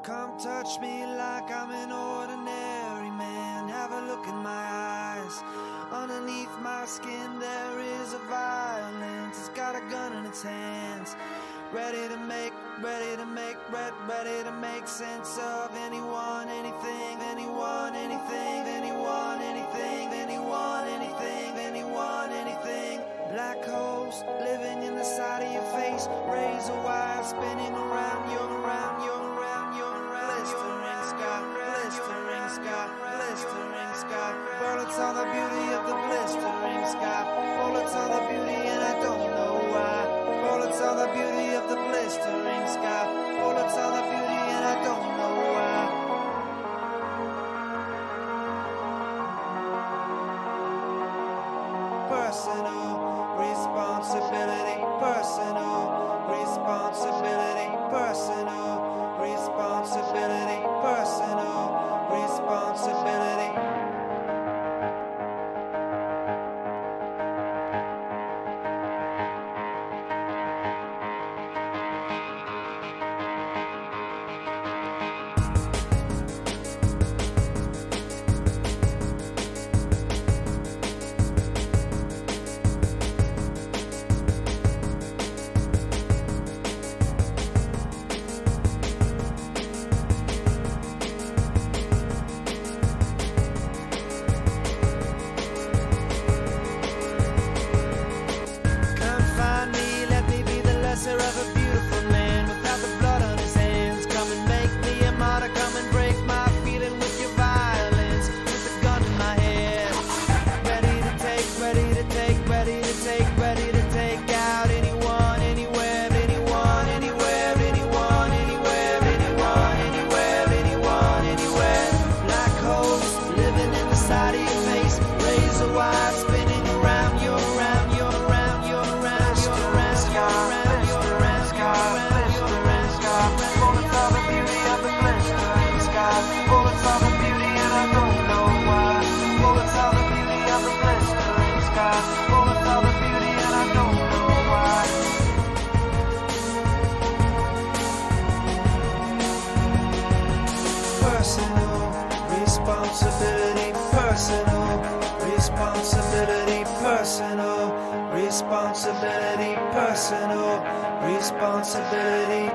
Come touch me like I'm an ordinary man. Have a look in my eyes. Underneath my skin there is a violence. It's got a gun in its hands, ready to make sense of anyone, anything, anyone, anything, anyone, anything, anyone, anything, anyone, anything. Black holes living in the side of your face, razor wire spinning around you, around you, around you, around you. Blistering sky, blistering sky, blistering sky. Bullets on the beauty of the blistering sky. Bullets on the beauty and I don't know why. Bullets on the beauty of the blistering sky. Bullets on the beauty and I don't know why. Personal responsibility, personal responsibility, personal responsibility, personal responsibility. Of a beautiful man without the blood on his hands. Come and make me a martyr, come and break my feeling with your violence. With a gun in my hand, ready to take, ready to take, ready to take, ready to take out anyone, anywhere, anyone, anywhere, anyone, anywhere, anyone, anywhere, anyone, anywhere. Black holes living in the side of your face, razor wire spinning around you, around you, around you, around you, around you, around you. Bullets on the beauty and I don't know why. Bullets on the beauty of the blistering sky. Bullets on the beauty and I don't know why. Personal responsibility, personal responsibility, personal responsibility, personal responsibility.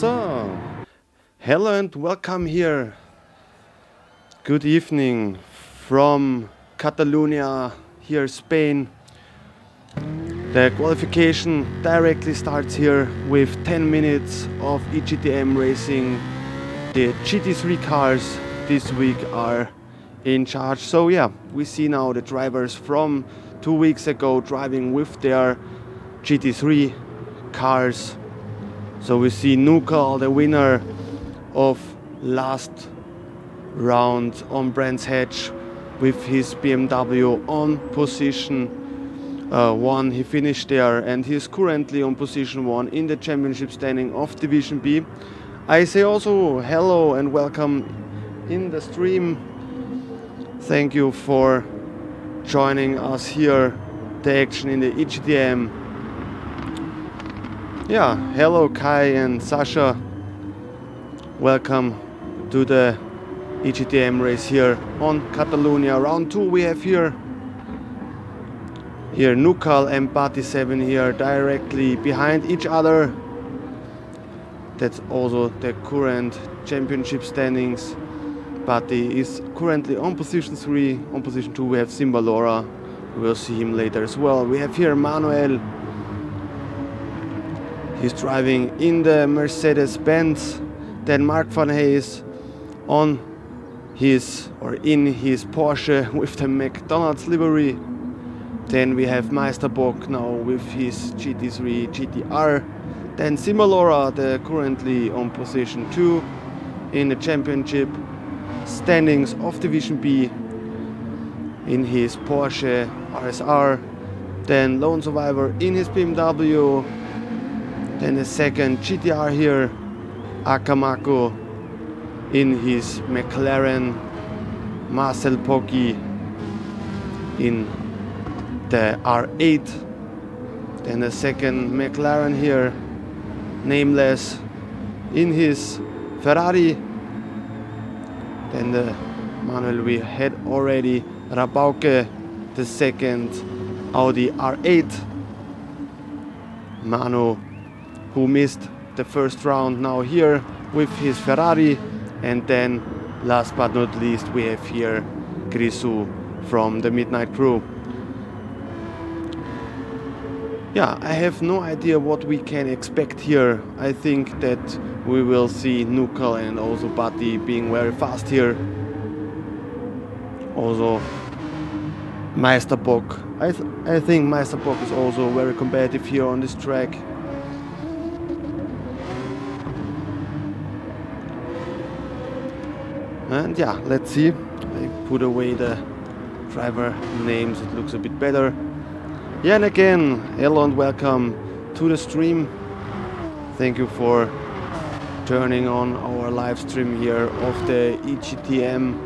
So, hello and welcome here. Good evening from Catalunya, here Spain. The qualification directly starts here with 10 minutes of egtm racing. The GT3 cars this week are in charge. So yeah, we see now the drivers from 2 weeks ago driving with their GT3 cars. So we see MINKIHL, the winner of last round on Brands Hatch, with his BMW on position 1. He finished there and he is currently on position 1 in the championship standing of Division B. I say also hello and welcome in the stream. Thank you for joining us here, the action in the egtm. Yeah, hello Kai and Sasha. Welcome to the egtm race here on Catalunya. Round 2 we have here. Here MINKIHL and Bati7 here directly behind each other. That's also the current championship standings. Bati is currently on position 3. On position 2 we have Simbalora. We'll see him later as well. We have here Manuel. He's driving in the Mercedes-Benz. Then Mark van Hayes on his or in his Porsche with the McDonald's livery. Then we have Meisterbock now with his GT3 GTR. Then Simbalora, the currently on position 2 in the championship standings of Division B in his Porsche RSR. Then Lone Survivor in his BMW. Then the second GTR here, Akamako in his McLaren. Marcel Poggi in the R8. Then the second McLaren here, Nameless in his Ferrari. Then the Manuel we had already, Rabauke, the second Audi R8. Manu, who missed the first round, now here with his Ferrari. And then last but not least we have here Grisou from the Midnight Crew. Yeah, I have no idea what we can expect here. I think that we will see MINKIHL and also Bati being very fast here. Also Meisterbock. I think Meisterbock is also very competitive here on this track. And yeah, let's see. I put away the driver names, it looks a bit better. Yeah, and again, hello and welcome to the stream. Thank you for turning on our live stream here of the egtm.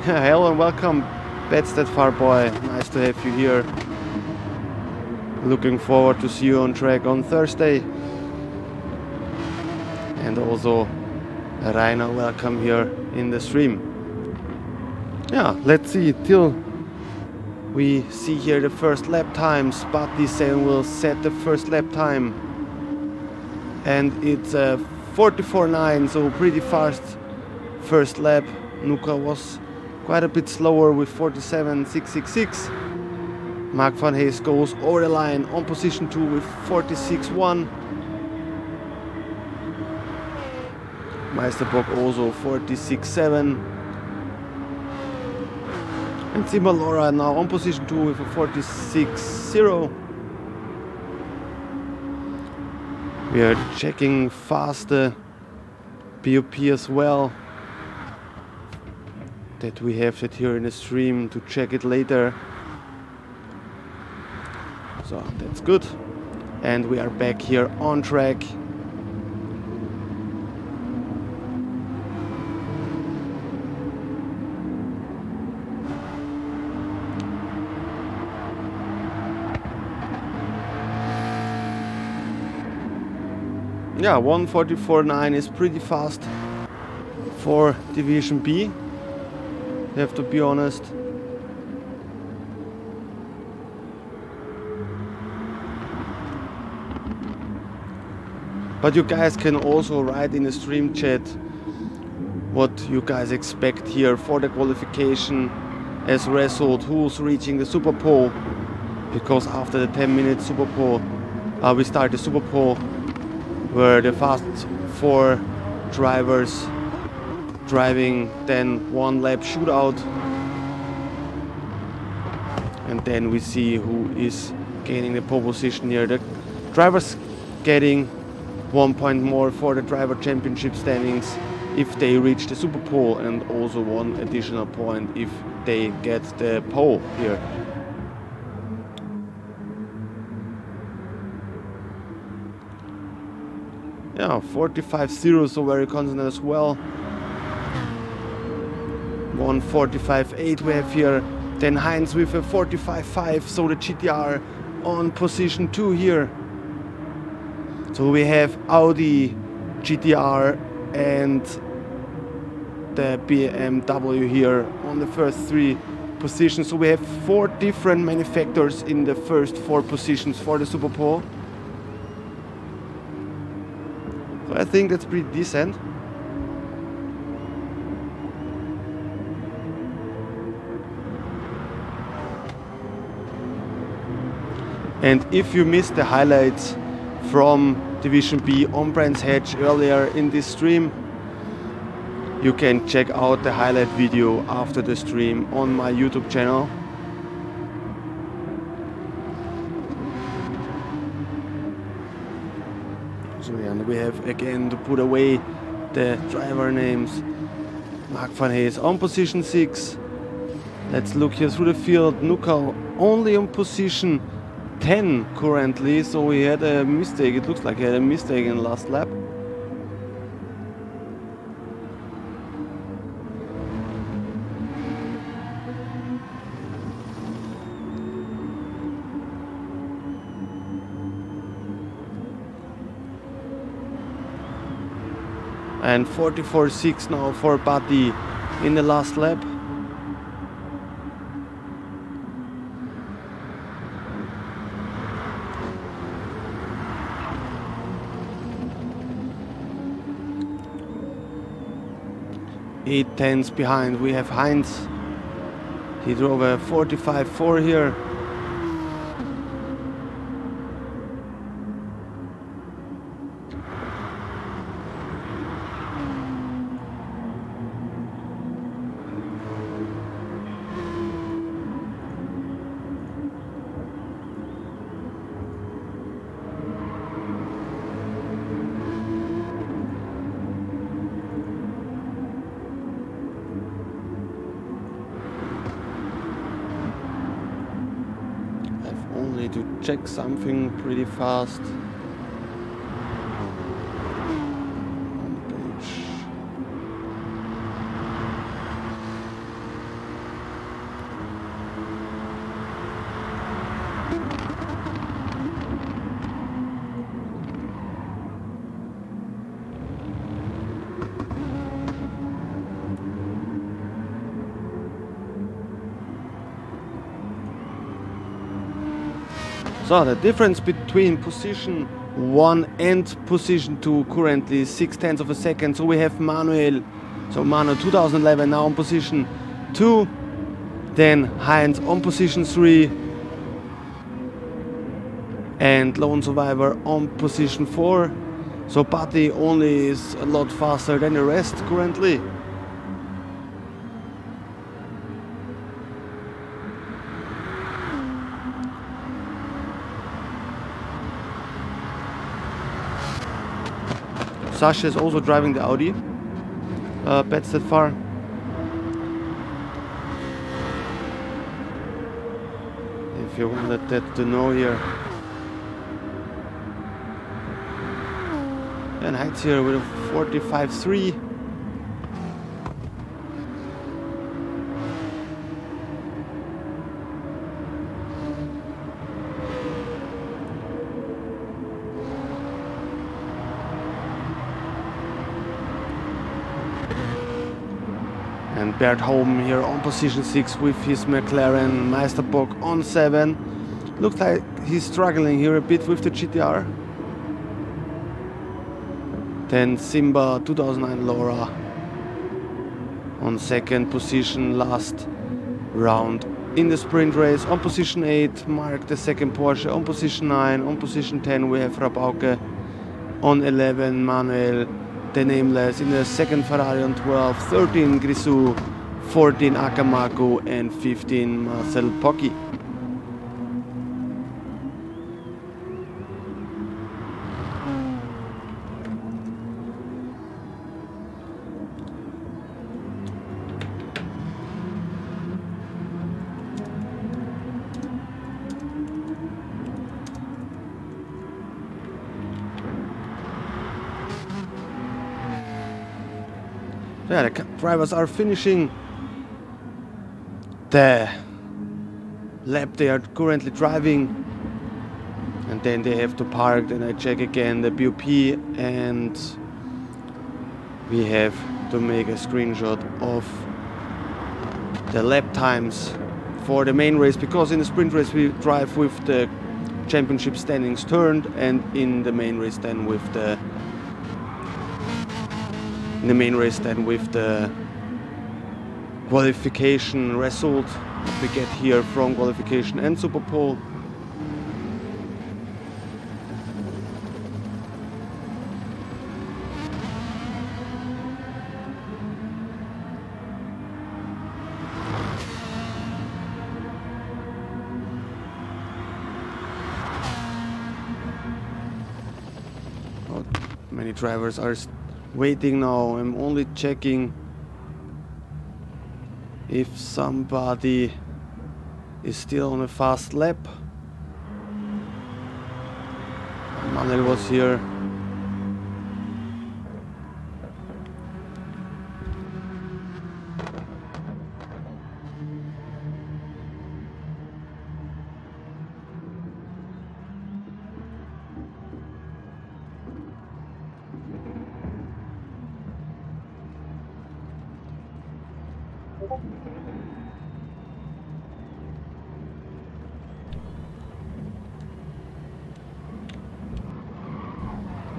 Hello and welcome, That's That Far Boy. Nice to have you here. Looking forward to see you on track on Thursday. And also Rainer, welcome here in the stream. Yeah, let's see till we see here the first lap times. Bati7 will set the first lap time. And it's 44.9, so pretty fast first lap. MINKIHL was quite a bit slower with 47.666. Mark van Hayes goes over the line on position 2 with 46.1. Meisterbock also 46.7. And Simbalora now on position 2 with a 46.0. We are checking fast the BOP as well. That we have it here in the stream to check it later. So that's good. And we are back here on track. Yeah, 1:44.9 is pretty fast for Division B. Have to be honest. But you guys can also write in the stream chat what you guys expect here for the qualification as result, who's reaching the Super Pole, because after the 10-minute Super Pole we start the Super Pole where the fast 4 drivers driving then 1 lap shootout, and then we see who is gaining the pole position here. The drivers getting 1 point more for the driver championship standings if they reach the Super Pole, and also 1 additional point if they get the pole here. Yeah, 45.0, so very constant as well. 1:45.8 we have here. Then Heinz with a 45.5, so the GTR on position 2 here. So we have Audi, GTR and the BMW here on the first 3 positions. So we have 4 different manufacturers in the first 4 positions for the Super Pole. So I think that's pretty decent. And if you missed the highlights from Division B on Brands Hatch earlier in this stream, you can check out the highlight video after the stream on my YouTube channel. So yeah, and we have again to put away the driver names. Mark van Hayes on position 6. Let's look here through the field. Nuka only on position 10 currently, so he had a mistake. It looks like he had a mistake in the last lap. And 44.6 now for Buddy in the last lap. Eight tenths behind we have Heinz. He drove a 45.4 here. To check something pretty fast. On the page. So the difference between position 1 and position 2 currently is 0.6 of a second. So we have Manuel, so Manu 2011 now on position 2, then Heinz on position 3, and Lone Survivor on position 4. So Buddy only is a lot faster than the rest currently. Sasha is also driving the Audi. Bets that far. If you wanted that to know here. And Heinz here with a 45.3. And Bert Holm here on position 6 with his McLaren. Meisterbock on 7. Looks like he's struggling here a bit with the GTR. Then Simba 2009 Laura on second position last round in the sprint race. On position 8 Mark the second Porsche. On position 9, on position 10 we have Rabauke. On 11 Manuel the Nameless. In the second Ferrari on 12, 13 Grisou, 14 Akamaku and 15 Marcel Pocki. Yeah, the drivers are finishing the lap they are currently driving, and then they have to park. Then I check again the BOP, and we have to make a screenshot of the lap times for the main race, because in the sprint race we drive with the championship standings turned, and in the main race then with the qualification result we get here from qualification and Superpole. Oh, many drivers are waiting now. I'm only checking if somebody is still on a fast lap. Manuel was here.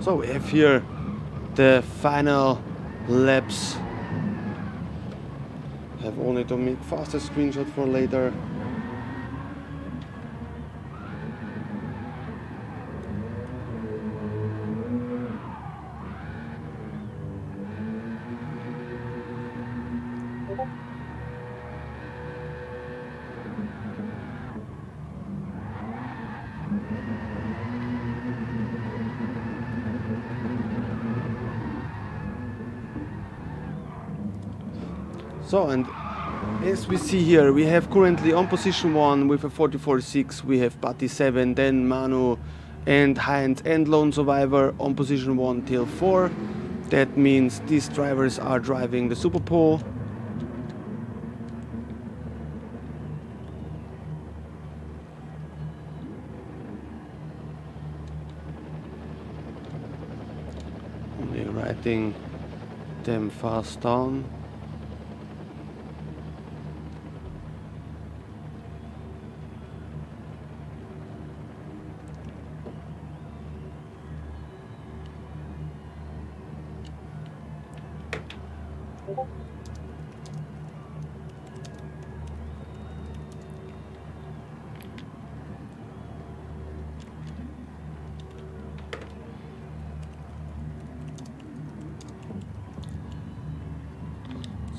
So we have here the final laps. I have only to make faster screenshot for later. So, and as we see here, we have currently on position 1 with a 44.6, we have Patti 7, then Manu and Heinz and Lone Survivor on position 1 till 4. That means these drivers are driving the Superpole. Only writing them fast down.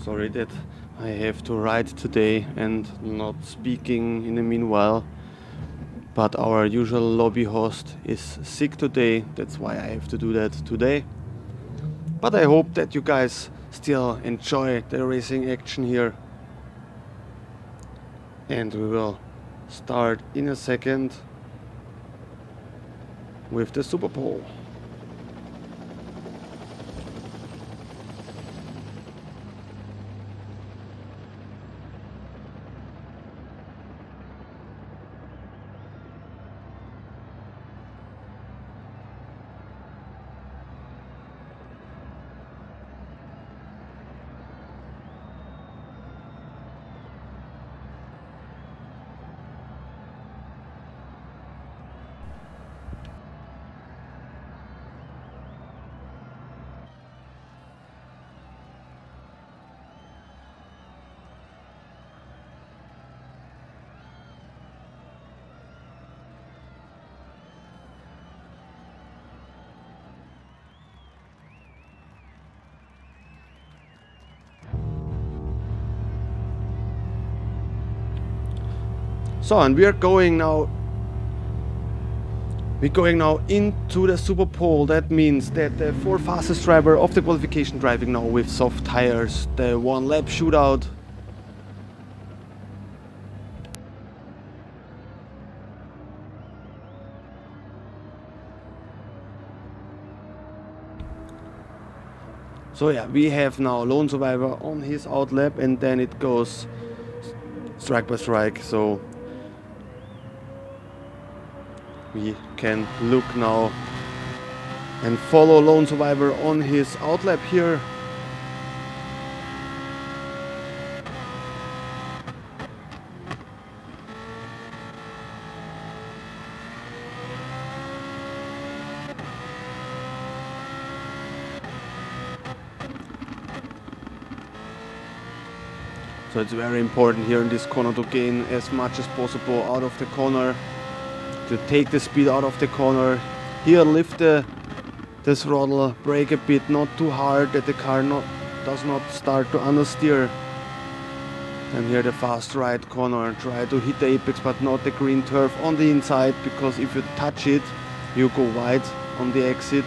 Sorry that I have to write today and not speaking in the meanwhile, but our usual lobby host is sick today, that's why I have to do that today. But I hope that you guys still enjoy the racing action here, and we will start in a second with the Superpole. So, and we're going now into the Super Pole. That means that the 4 fastest driver of the qualification driving now with soft tires. The 1 lap shootout. So yeah, we have now Lone Survivor on his outlap, and then it goes strike by strike. So we can look now and follow Lone Survivor on his outlap here. So it's very important here in this corner to gain as much as possible out of the corner, to take the speed out of the corner. Here lift the throttle, brake a bit, not too hard that the car does not start to understeer. And here the fast right corner, try to hit the apex but not the green turf on the inside, because if you touch it you go wide on the exit.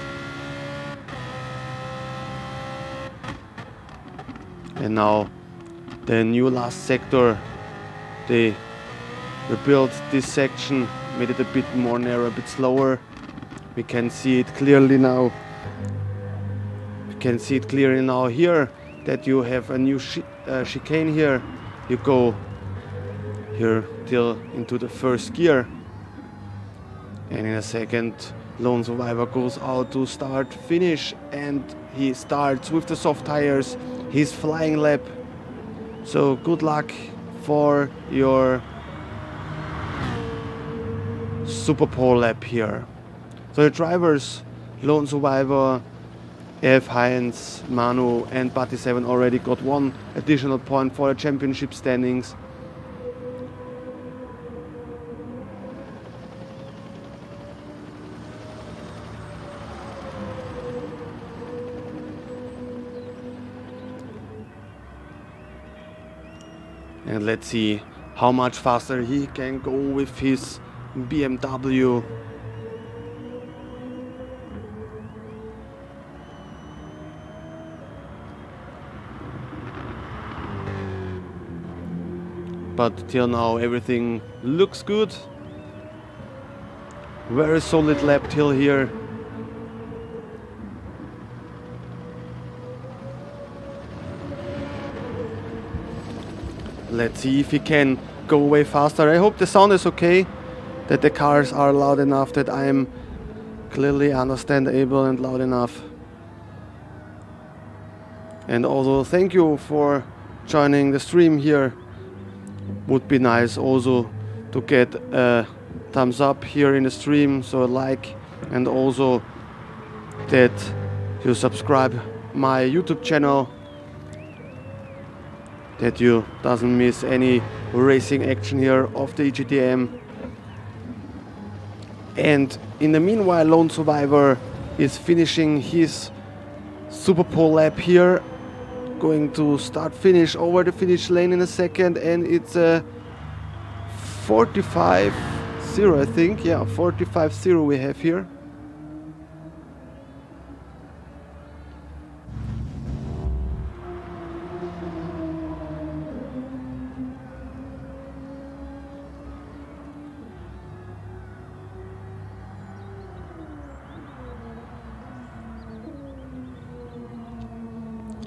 And now the new last sector, they rebuilt this section, made it a bit more narrow, a bit slower. We can see it clearly now. We can see it clearly now here that you have a new chicane here. You go here till into the first gear, and in a second Lone Survivor goes out to start finish, and he starts with the soft tires his flying lap. So good luck for your Super Pole lap here. So the drivers, Lone Survivor, F. Heinz, Manu and Batty7 already got 1 additional point for the championship standings. And let's see how much faster he can go with his BMW. But till now everything looks good. Very solid lap till here. Let's see if he can go way faster. I hope the sound is okay, that the cars are loud enough, that I am clearly understandable and loud enough. And also thank you for joining the stream here. Would be nice also to get a thumbs up here in the stream, so a like, and also that you subscribe my YouTube channel, that you doesn't miss any racing action here of the EGTM. And in the meanwhile, Lone Survivor is finishing his Super Pole lap here, going to start finish over the finish lane in a second, and it's a 45-0, I think. Yeah, 45-0 we have here.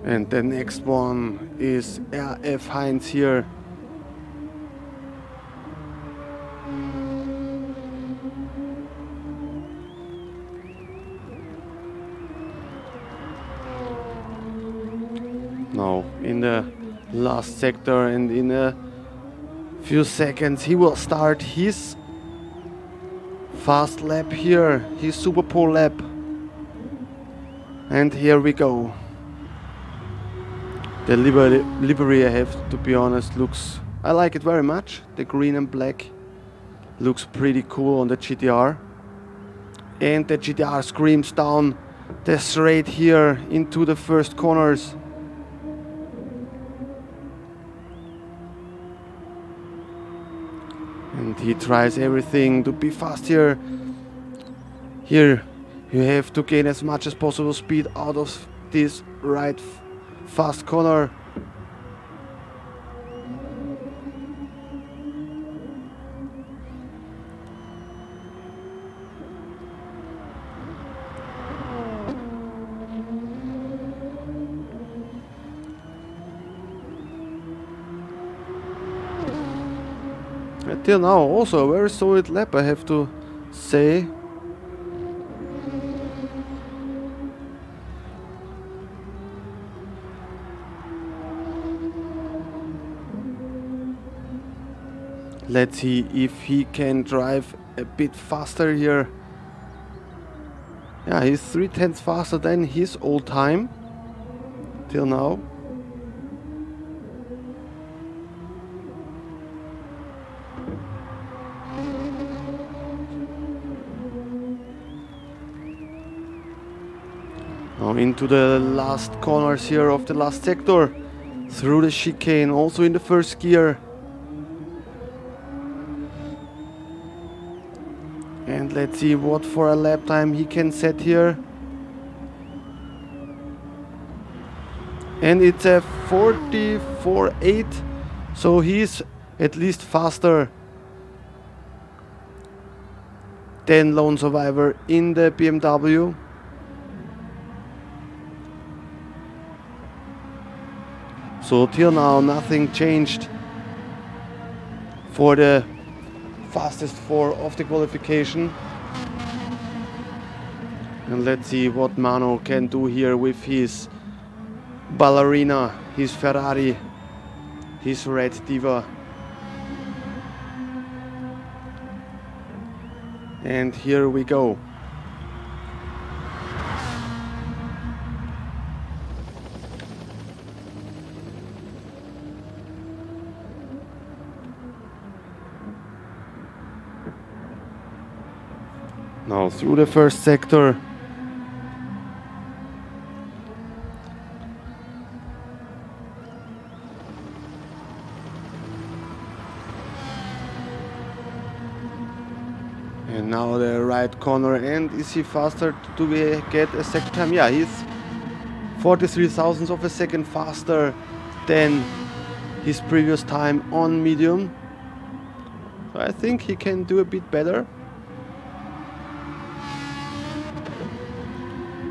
And the next one is F. Heinz here. Now in the last sector, and in a few seconds he will start his fast lap here, his Super Pole lap. And here we go. The livery, I have to be honest, looks, I like it very much. The green and black looks pretty cool on the GTR. And the GTR screams down the straight here into the first corners. And he tries everything to be fast here. Here you have to gain as much as possible speed out of this right fast corner. Until now also a very solid lap, I have to say. Let's see if he can drive a bit faster here. Yeah, he's 3/10 faster than his old time till now. Now into the last corners here of the last sector, through the chicane, also in the first gear. And let's see what for a lap time he can set here. And it's a 44.8, so he's at least faster than Lone Survivor in the BMW. So till now nothing changed for the fastest four of the qualification. And let's see what Mano can do here with his ballerina, his Ferrari, his Red Diva. And here we go. Now through the first sector. And now the right corner, and is he faster? Do we get a second time? Yeah, he's 43 thousandths of a second faster than his previous time on medium. So I think he can do a bit better.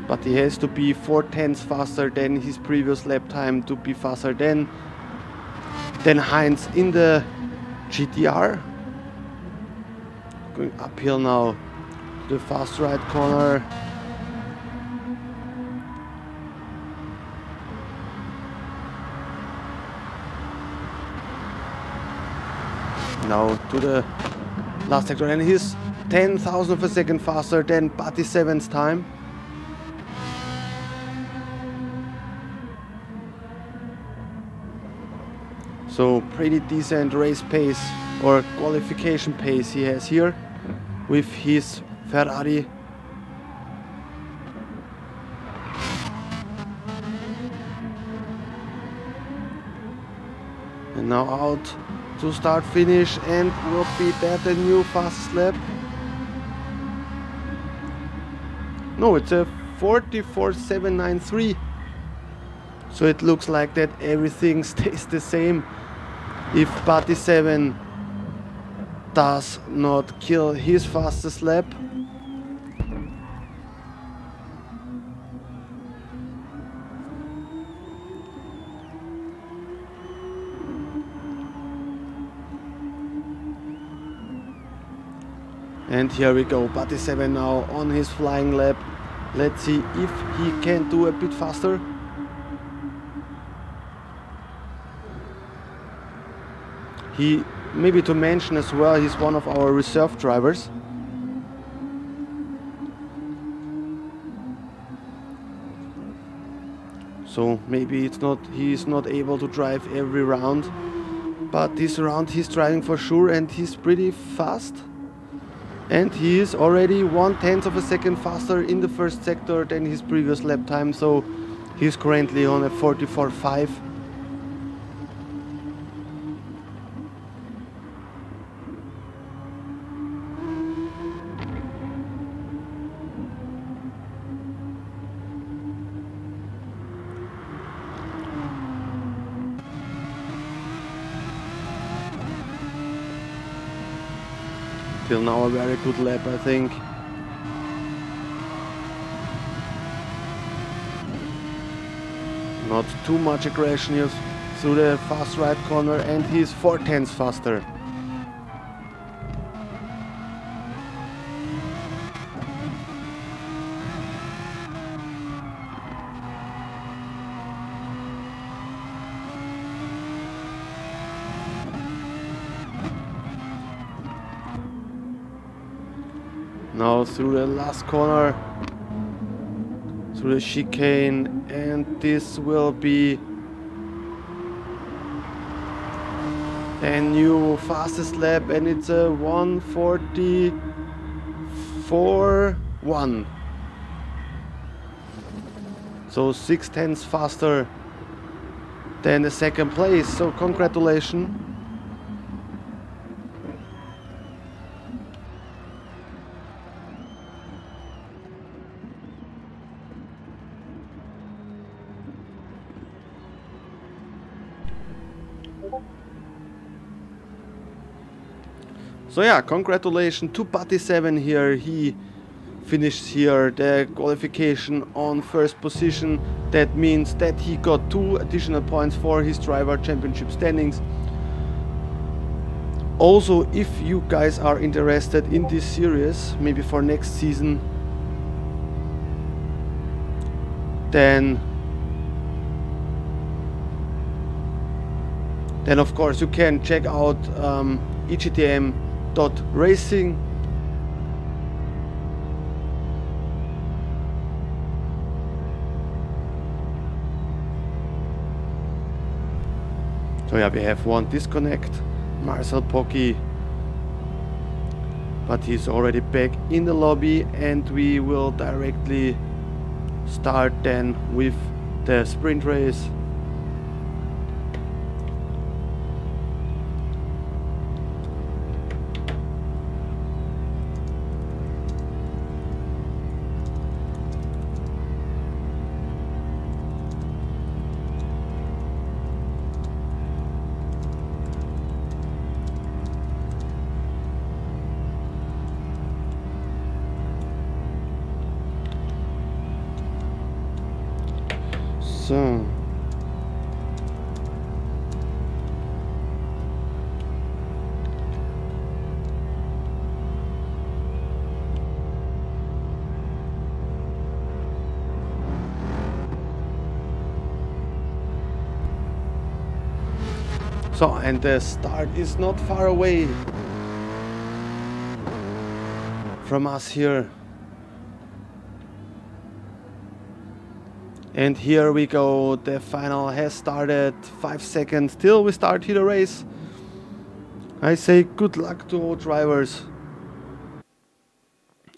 But he has to be 4/10 faster than his previous lap time to be faster than Heinz in the GTR. Going uphill now to the fast right corner. Now to the last sector, and he's 10,000 of a second faster than Patty 7's time. So pretty decent race pace or qualification pace he has here with his Ferrari. And now out to start finish, and will be that the new fastest lap? No, it's a 44.793. So it looks like that everything stays the same if Patty 7 does not kill his fastest lap. And here we go, Patty 7 now on his flying lap. Let's see if he can do a bit faster. He, maybe to mention as well, he's one of our reserve drivers. So maybe he's not able to drive every round, but this round he's driving for sure, and he's pretty fast. And he is already 1/10 of a second faster in the first sector than his previous lap time, so he's currently on a 44.5. Till now a very good lap, I think. Not too much aggression here through the fast right corner, and he's 4/10 faster. Now through the last corner, through the chicane, and this will be a new fastest lap, and it's a 1:44.1. So 6/10 faster than the second place, so congratulations. So yeah, congratulations to Patty7 here. He finished here the qualification on first position. That means that he got 2 additional points for his driver championship standings. Also, if you guys are interested in this series, maybe for next season, then of course you can check out egtm.racing. So yeah, we have one disconnect, Marcel Pocky, but he's already back in the lobby, and we will directly start then with the sprint race. So and the start is not far away from us here. And here we go, the final has started, 5 seconds till we start here the race. I say good luck to all drivers,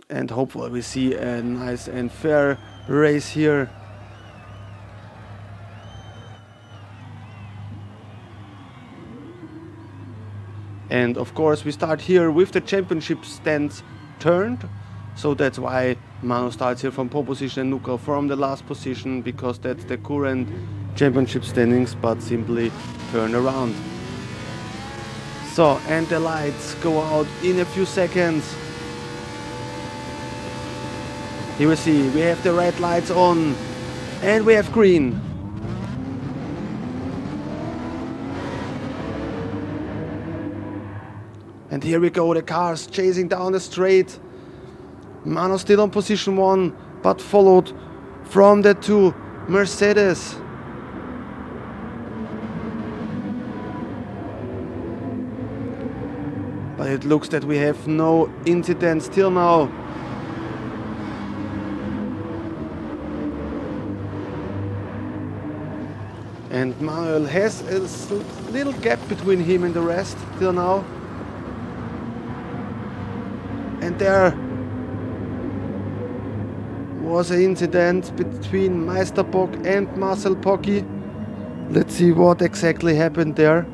and hopefully we see a nice and fair race here. And of course we start here with the championship stands turned. So that's why Manu starts here from pole position and Nuka from the last position, because that's the current championship standings, but simply turn around. So, and the lights go out in a few seconds. Here we see, we have the red lights on, and we have green. And here we go, the cars chasing down the straight. Mano still on position 1, but followed from the 2 Mercedes. But it looks that we have no incidents till now. And Manuel has a little gap between him and the rest till now. And there was an incident between Meisterbock and Marcel Pocky. Let's see what exactly happened there.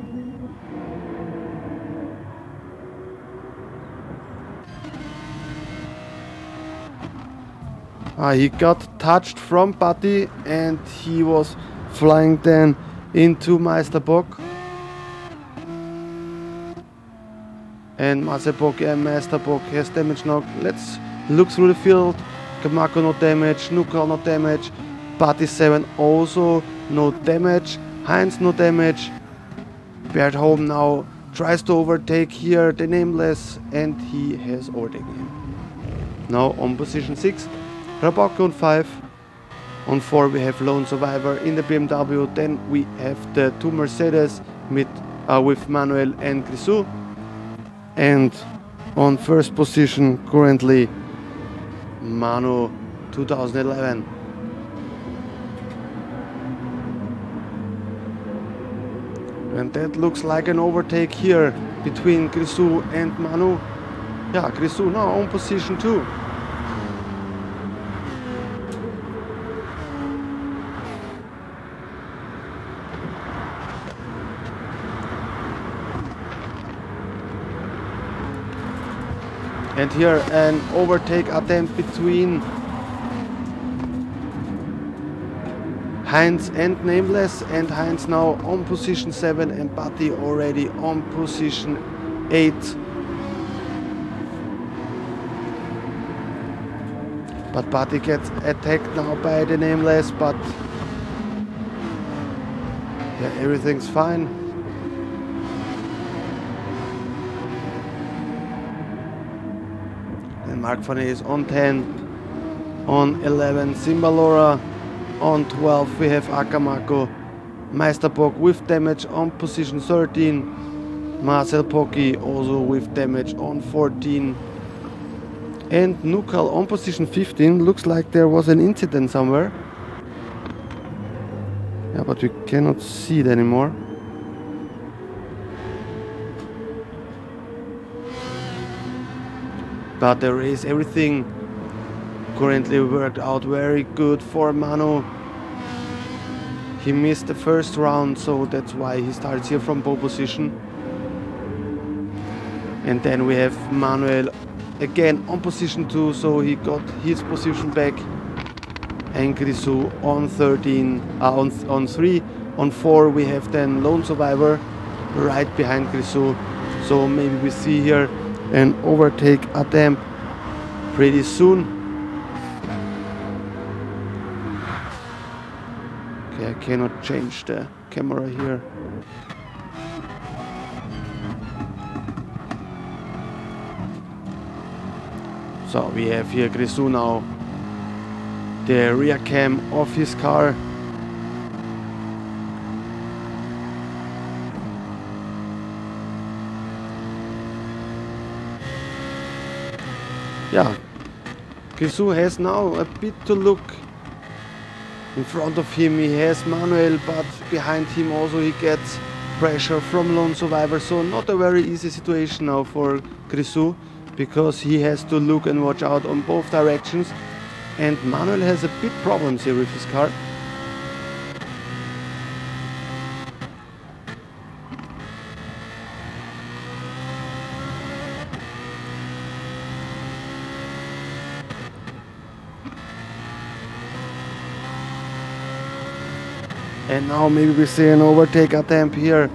He got touched from Patty, and he was flying then into Meisterbock. And Mazepok and Masterpok has damage now. Let's look through the field. Kamako no damage, Nukal no damage, Party 7 also no damage, Heinz no damage. Bert Home now tries to overtake here the Nameless, and he has overtaken him. Now on position 6, Rabocco on 5. On 4 we have Lone Survivor in the BMW. Then we have the 2 Mercedes with Manuel and Grisou. And on first position currently Manu 2011. And that looks like an overtake here between Grisou and Manu. Yeah, Grisou now on position 2. And here an overtake attempt between Heinz and Nameless, and Heinz now on position 7 and Buddy already on position 8. But Buddy gets attacked now by the Nameless, but yeah, everything's fine. And Mark Van is on 10, on 11 Simbalora, on 12 we have Akamako, Meisterpok with damage on position 13, Marcel Pocky also with damage on 14, and Nukal on position 15. Looks like there was an incident somewhere. Yeah, but we cannot see it anymore. But the race, everything currently worked out very good for Manu. He missed the first round, so that's why he starts here from pole position. And then we have Manuel again on position 2, so he got his position back. And Grisou on 3. On 4 we have then Lone Survivor right behind Grisou. So maybe we see here an overtake attempt pretty soon. Okay, I cannot change the camera here. So we have here Grisou now, the rear cam of his car. Yeah, Grisou has now a bit to look. In front of him he has Manuel, but behind him also he gets pressure from Lone Survivor, so not a very easy situation now for Grisou, because he has to look and watch out on both directions, and Manuel has a bit problems here with his car. And now maybe we see an overtake attempt here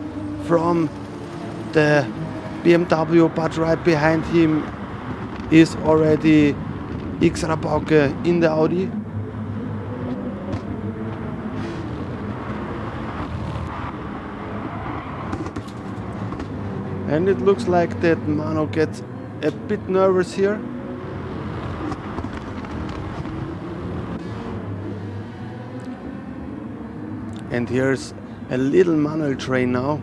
from the BMW, but right behind him is already X Rabauke in the Audi. And it looks like that Manu gets a bit nervous here. And here's a little Manuel train now.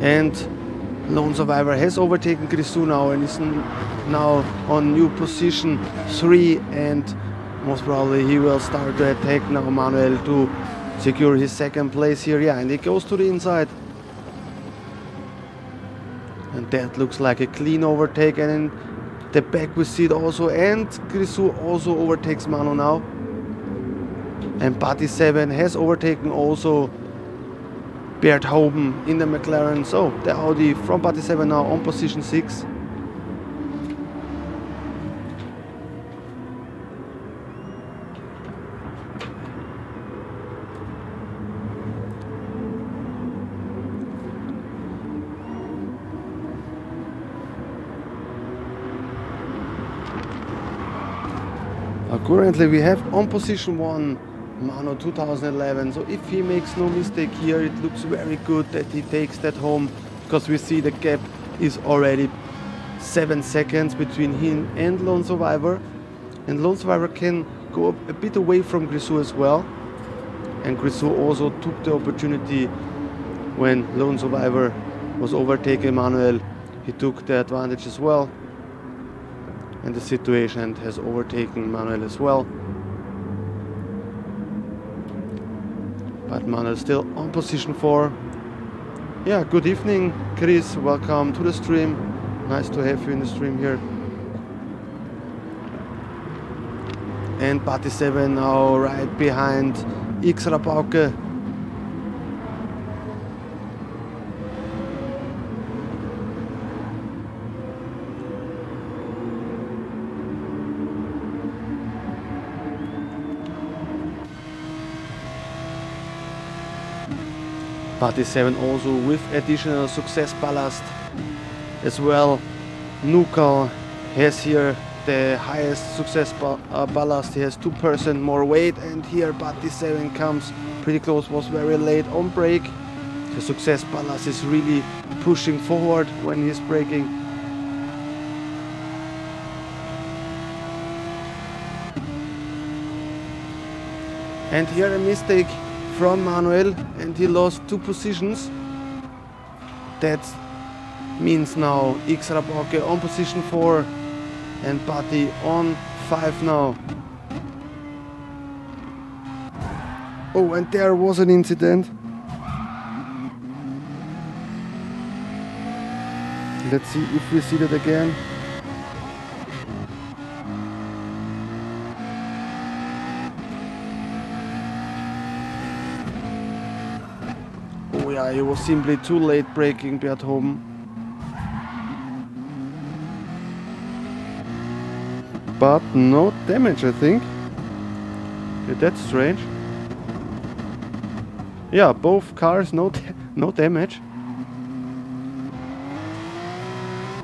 And Lone Survivor has overtaken Grisou now and is now on new position 3, and most probably he will start to attack now Manuel to secure his second place here. Yeah, and he goes to the inside. And that looks like a clean overtake, and in the back we see it also, and Grisou also overtakes Manu now. And Party 7 has overtaken also Bert Hoben in the McLaren. So the Audi from Party 7 now on position 6. Currently we have on position 1 Mano 2011, so if he makes no mistake here, it looks very good that he takes that home, because we see the gap is already 7 seconds between him and Lone Survivor, and Lone Survivor can go a bit away from Grisou as well, and Grisou also took the opportunity when Lone Survivor was overtaking Manuel. He took the advantage as well, and the situation has overtaken Manuel as well. But Manuel still on position 4. Yeah, good evening, Chris. Welcome to the stream. Nice to have you in the stream here. And Party 7 now right behind X Rabauke. Party 7 also with additional success ballast as well. Nukal has here the highest success ballast. He has 2% more weight, and here Party 7 comes pretty close, was very late on brake. The success ballast is really pushing forward when he's braking. And here a mistake from Manuel, and he lost 2 positions. That means now X Rabauke on position 4 and Party on 5 now. Oh, and there was an incident. Let's see if we see that again. Oh yeah, he was simply too late braking Bert Hoben. But no damage, I think. Okay, that's strange. Yeah, both cars no damage.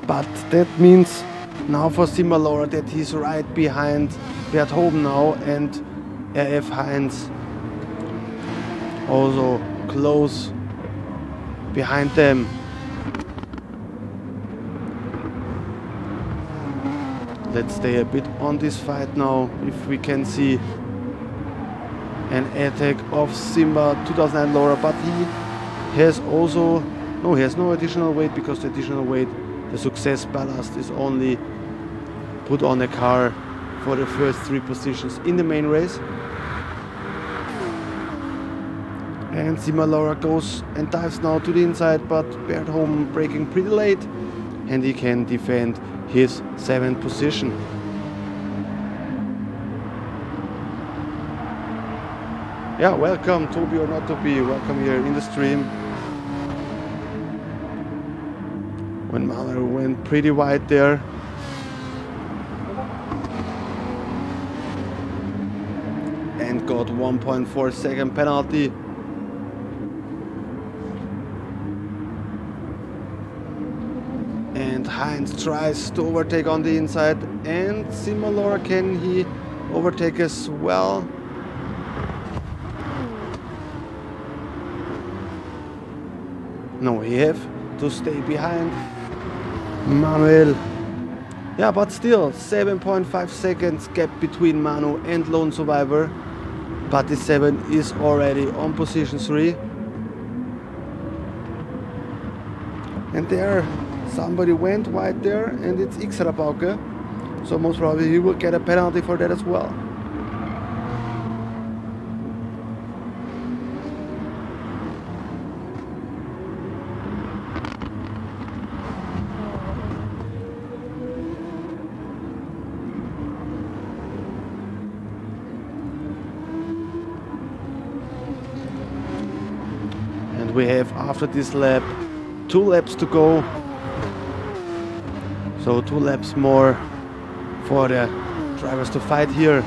But that means now for Simalora that he's right behind Bert Hoben now, and RF Heinz also close behind them. Let's stay a bit on this fight now, if we can see an attack of Simba 2009 Laura, but he has also, no, he has no additional weight, because the additional weight, the success ballast, is only put on a car for the first 3 positions in the main race. And Simba Laura goes and dives now to the inside, but Bert Hoben braking pretty late, and he can defend his 7th position. Yeah, welcome Toby or not Toby, welcome here in the stream. When Manuel went pretty wide there. And got 1.4 second penalty. And Heinz tries to overtake on the inside, and Simalora, can he overtake as well? No, he have to stay behind Manuel. Yeah, but still 7.5 seconds gap between Manu and Lone Survivor. Party 7 is already on position 3. And there somebody went wide there, and it's X Rabauke, so most probably he will get a penalty for that as well. And we have, after this lap, 2 laps to go. So 2 laps more for the drivers to fight here.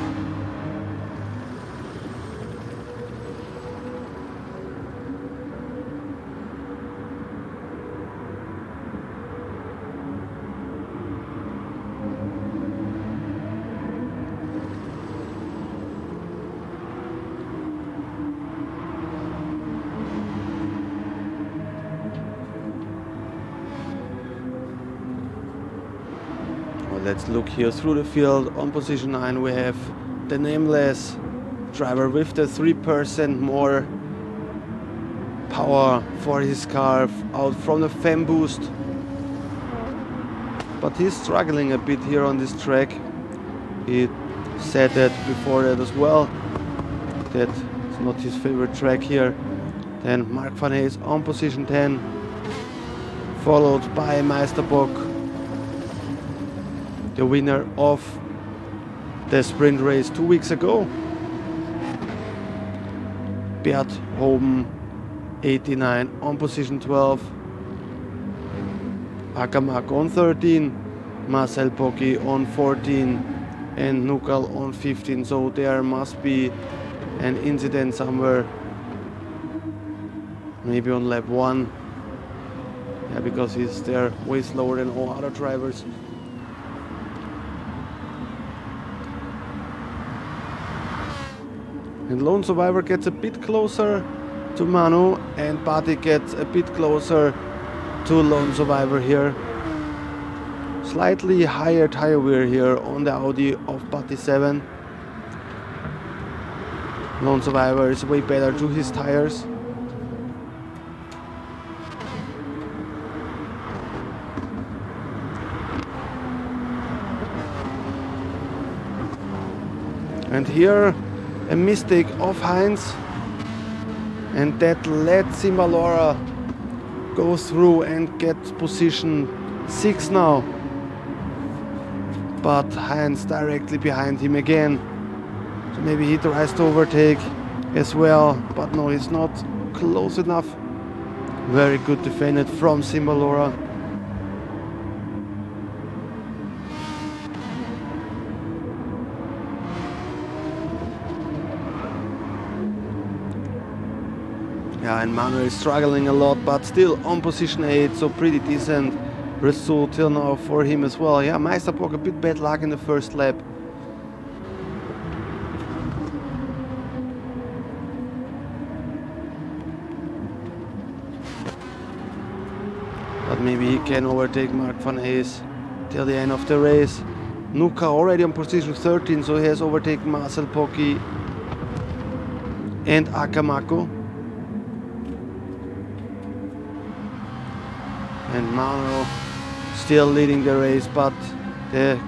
let's look here through the field. On position 9 we have the nameless driver with the 3% more power for his car out from the fan boost. But he's struggling a bit here on this track. He said that before that as well, that it's not his favorite track here. Then Mark van Hayes on position 10, followed by Meisterbock, the winner of the sprint race 2 weeks ago. Bert Hoben 89 on position 12, Akamak on 13, Marcel Pocki on 14 and Nukal on 15. So there must be an incident somewhere, maybe on lap 1. Yeah, because he's there way slower than all other drivers. And Lone Survivor gets a bit closer to Manu, and Bati gets a bit closer to Lone Survivor here. Slightly higher tire wear here on the Audi of Bati 7. Lone Survivor is way better to his tires. And here a mistake of Heinz, and that let Simbalora go through and get position 6 now. But Heinz directly behind him again. So maybe he tries to overtake as well, but no, he's not close enough. Very good defended from Simbalora. Yeah, and Manuel is struggling a lot, but still on position 8, so pretty decent result till now for him as well. Yeah, Meisterbock a bit bad luck in the first lap. But maybe he can overtake Mark van Hayes till the end of the race. Nuka already on position 13, so he has overtaken Marcel Pocki and Akamako. And Manu still leading the race, but the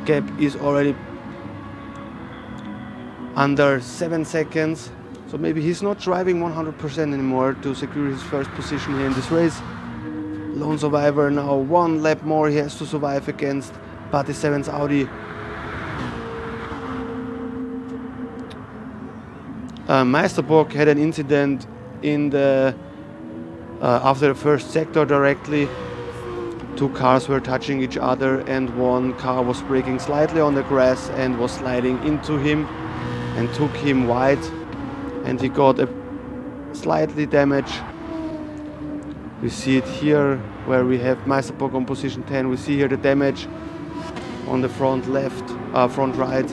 gap is already under 7 seconds. So maybe he's not driving 100% anymore to secure his first position here in this race. Lone Survivor now 1 lap more, he has to survive against Bati 7's Audi. Meisterbock had an incident in the after the first sector directly. 2 cars were touching each other, and one car was braking slightly on the grass and was sliding into him and took him wide, and he got a slightly damage. We see it here where we have Meisterbock on position 10. We see here the damage on the front left, front right.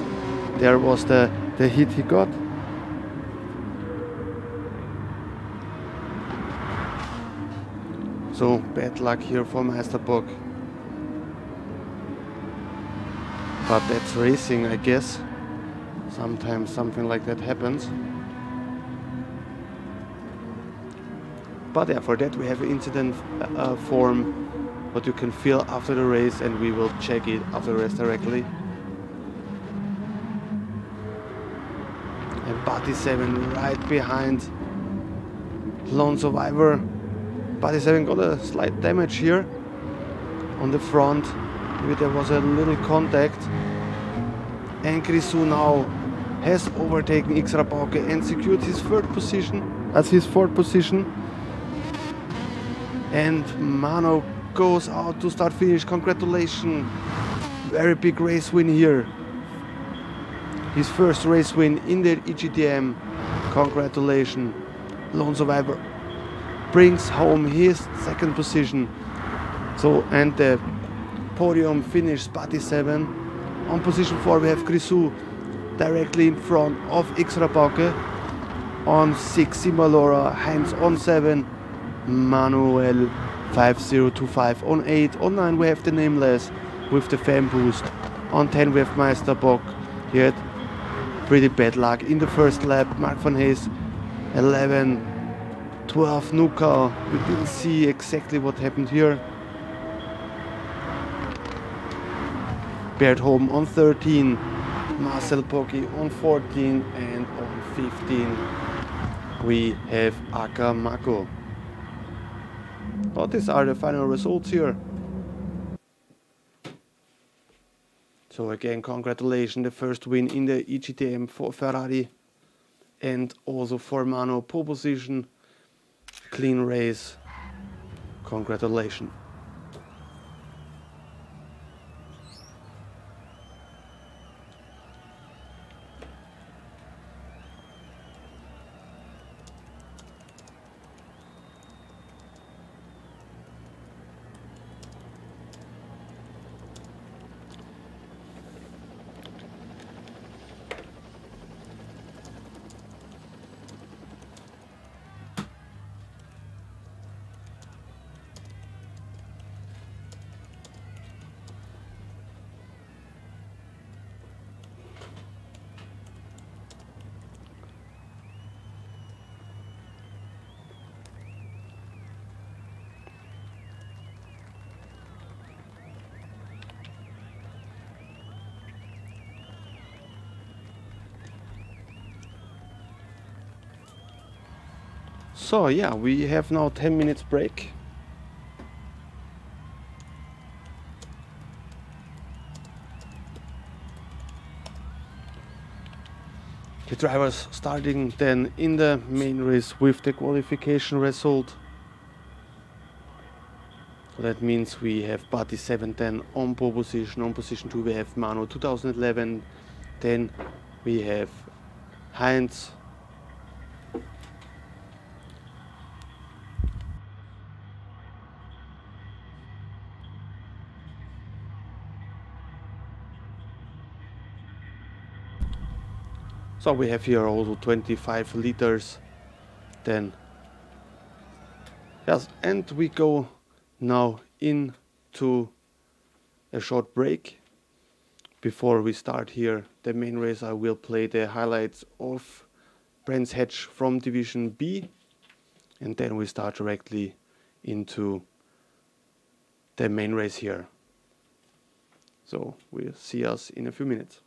There was the hit he got. So bad luck here for Meisterbock. But that's racing, I guess. Sometimes something like that happens. But yeah, for that we have an incident form, what you can fill after the race, and we will check it after the race directly. And Bati 7 right behind Lone Survivor. Bati 7 got a slight damage here on the front. Maybe there was a little contact. And Grisou now has overtaken X-Rabauke and secured his third position. That's his fourth position. And Mano goes out to start finish. Congratulations. Very big race win here. His first race win in the EGTM. Congratulations. Lone Survivor brings home his second position. So, and the podium finish Bati 7. On position 4 we have Grisou directly in front of X-Rabauke. On 6 Simbalora, Heinz on 7, Manuel 5025 on 8. On 9 we have the nameless with the fan boost. On 10 we have Meisterbock. He had pretty bad luck in the first lap. Mark van Hayes 11, 12 Nuka. We didn't see exactly what happened here. Bert Holm on 13, Marcel Poggi on 14, and on 15 we have Aka Mako. Well, these are the final results here. So again, congratulations, the first win in the EGTM for Ferrari, and also for Mano, pole position, clean race, congratulations. So yeah, we have now 10 minutes break. The drivers starting then in the main race with the qualification result. So that means we have Party 710 on pole position. On position 2 we have Mano 2011. Then we have Heinz. So we have here also 25 liters. Then yes, and we go now into a short break. Before we start here the main race, I will play the highlights of Brands Hatch from Division B, and then we start directly into the main race here. So we'll see us in a few minutes.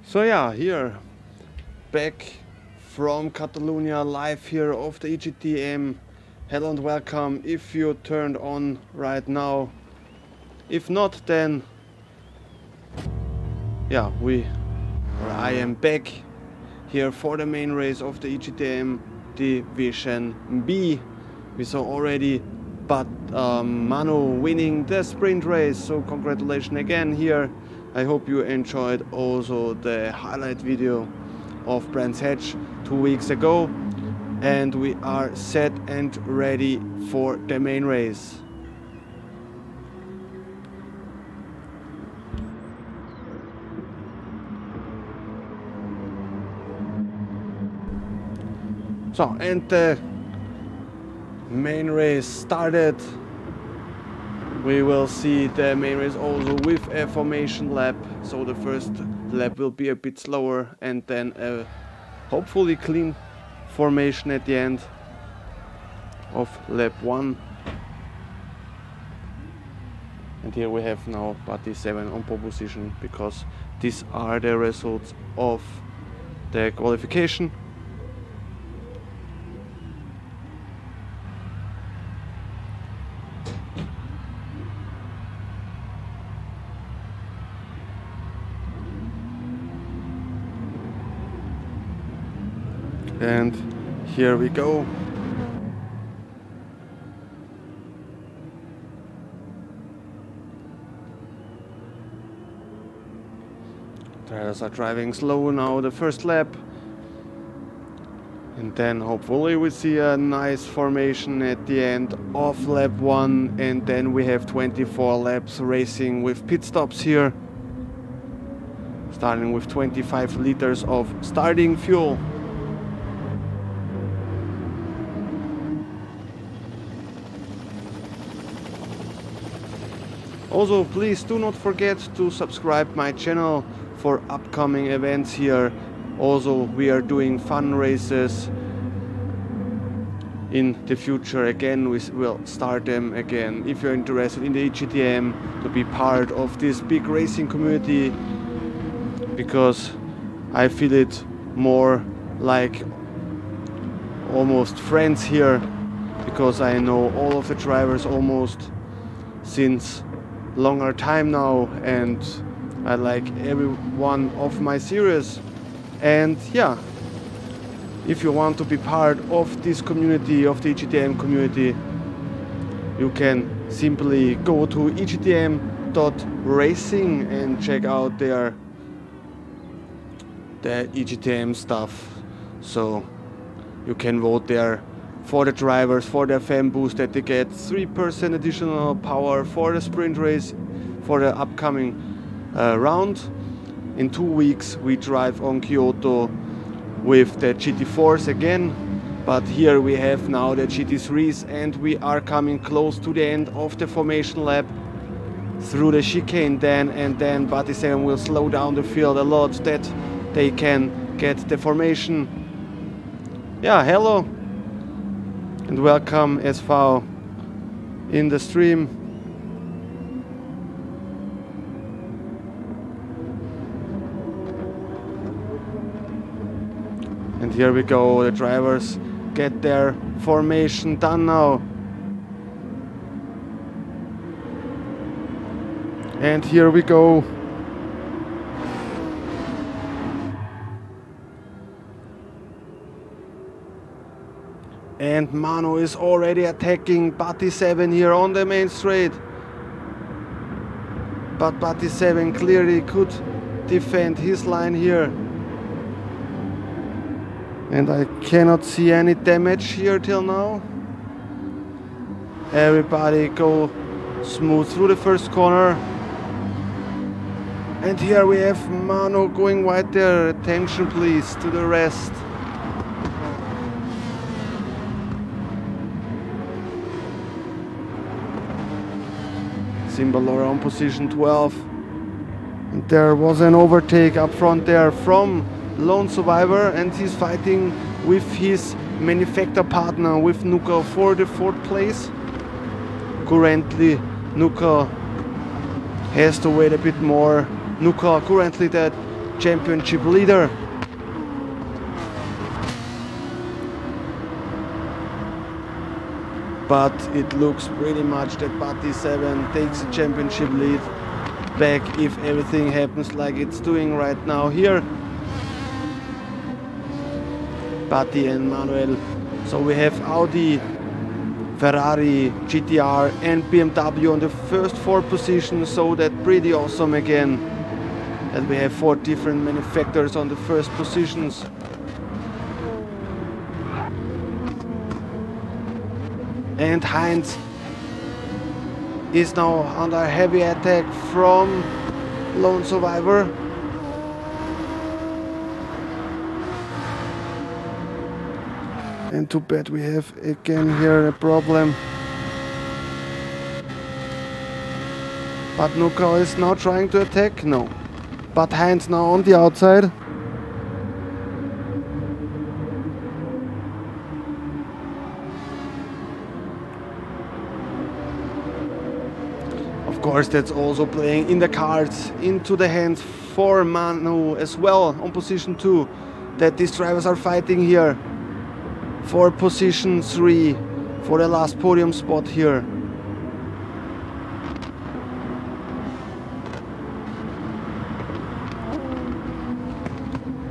So yeah, here back from Catalunya, live here of the egtm. Hello and welcome if you turned on right now. If not, then yeah, I am back here for the main race of the egtm Division B. We saw already but Manu winning the sprint race, so congratulations again here. I hope you enjoyed also the highlight video of Brands Hatch 2 weeks ago, and we are set and ready for the main race. So, and the main race started. We will see the main race also with a formation lap, so the first lap will be a bit slower and then a hopefully clean formation at the end of lap 1. And here we have now Buddy 7 on pole position, because these are the results of the qualification. And here we go. Drivers are driving slow now the first lap. And then hopefully we see a nice formation at the end of lap 1. And then we have 24 laps racing with pit stops here. Starting with 25 liters of starting fuel. Also, please do not forget to subscribe my channel for upcoming events here. Also, we are doing fun races in the future. Again, we will start them again. If you're interested in the egtm to be part of this big racing community, because I feel it more like almost friends here, because I know all of the drivers almost since longer time now, and I like every one of my series. And yeah, if you want to be part of this community, of the egtm community, you can simply go to egtm.racing and check out there the egtm stuff. So you can vote there for the drivers, for their fan boost that they get 3% additional power for the sprint race for the upcoming round. In 2 weeks we drive on Kyoto with the GT4s again, but here we have now the GT3s, and we are coming close to the end of the formation lap through the chicane then, and then Buddy 7 will slow down the field a lot that they can get the formation. Yeah, hello and welcome SV in the stream. And here we go, the drivers get their formation done now. And here we go. And Manu is already attacking Buddy 7 here on the main straight. But Buddy 7 clearly could defend his line here. And I cannot see any damage here till now. Everybody go smooth through the first corner. And here we have Manu going wide there. Attention please to the rest. Simbalora on position 12. And there was an overtake up front there from Lone Survivor, and he's fighting with his manufacturer partner, with Nuka, for the 4th place. Currently Nuka has to wait a bit more. Nuka currently the championship leader. But it looks pretty much that Buddy 7 takes the championship lead back if everything happens like it's doing right now here. Buddy and Manuel. So we have Audi, Ferrari, GTR and BMW on the first 4 positions, so that's pretty awesome again that we have 4 different manufacturers on the first positions. And Heinz is now under heavy attack from Lone Survivor. And too bad we have again here a problem. But Nuka is now trying to attack, no. But Heinz now on the outside. Of course, that's also playing in the cards into the hands for Manu as well on position 2, that these drivers are fighting here for position 3 for the last podium spot here.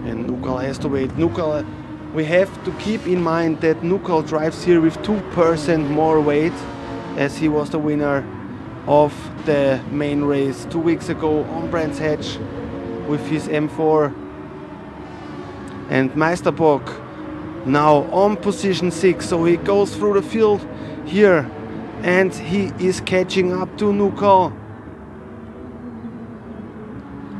And Nukal has to wait. Nukal, we have to keep in mind that Nukal drives here with 2% more weight, as he was the winner of the main race 2 weeks ago on Brands Hatch with his M4. And Meisterbock now on position 6, so he goes through the field here and he is catching up to Nukal.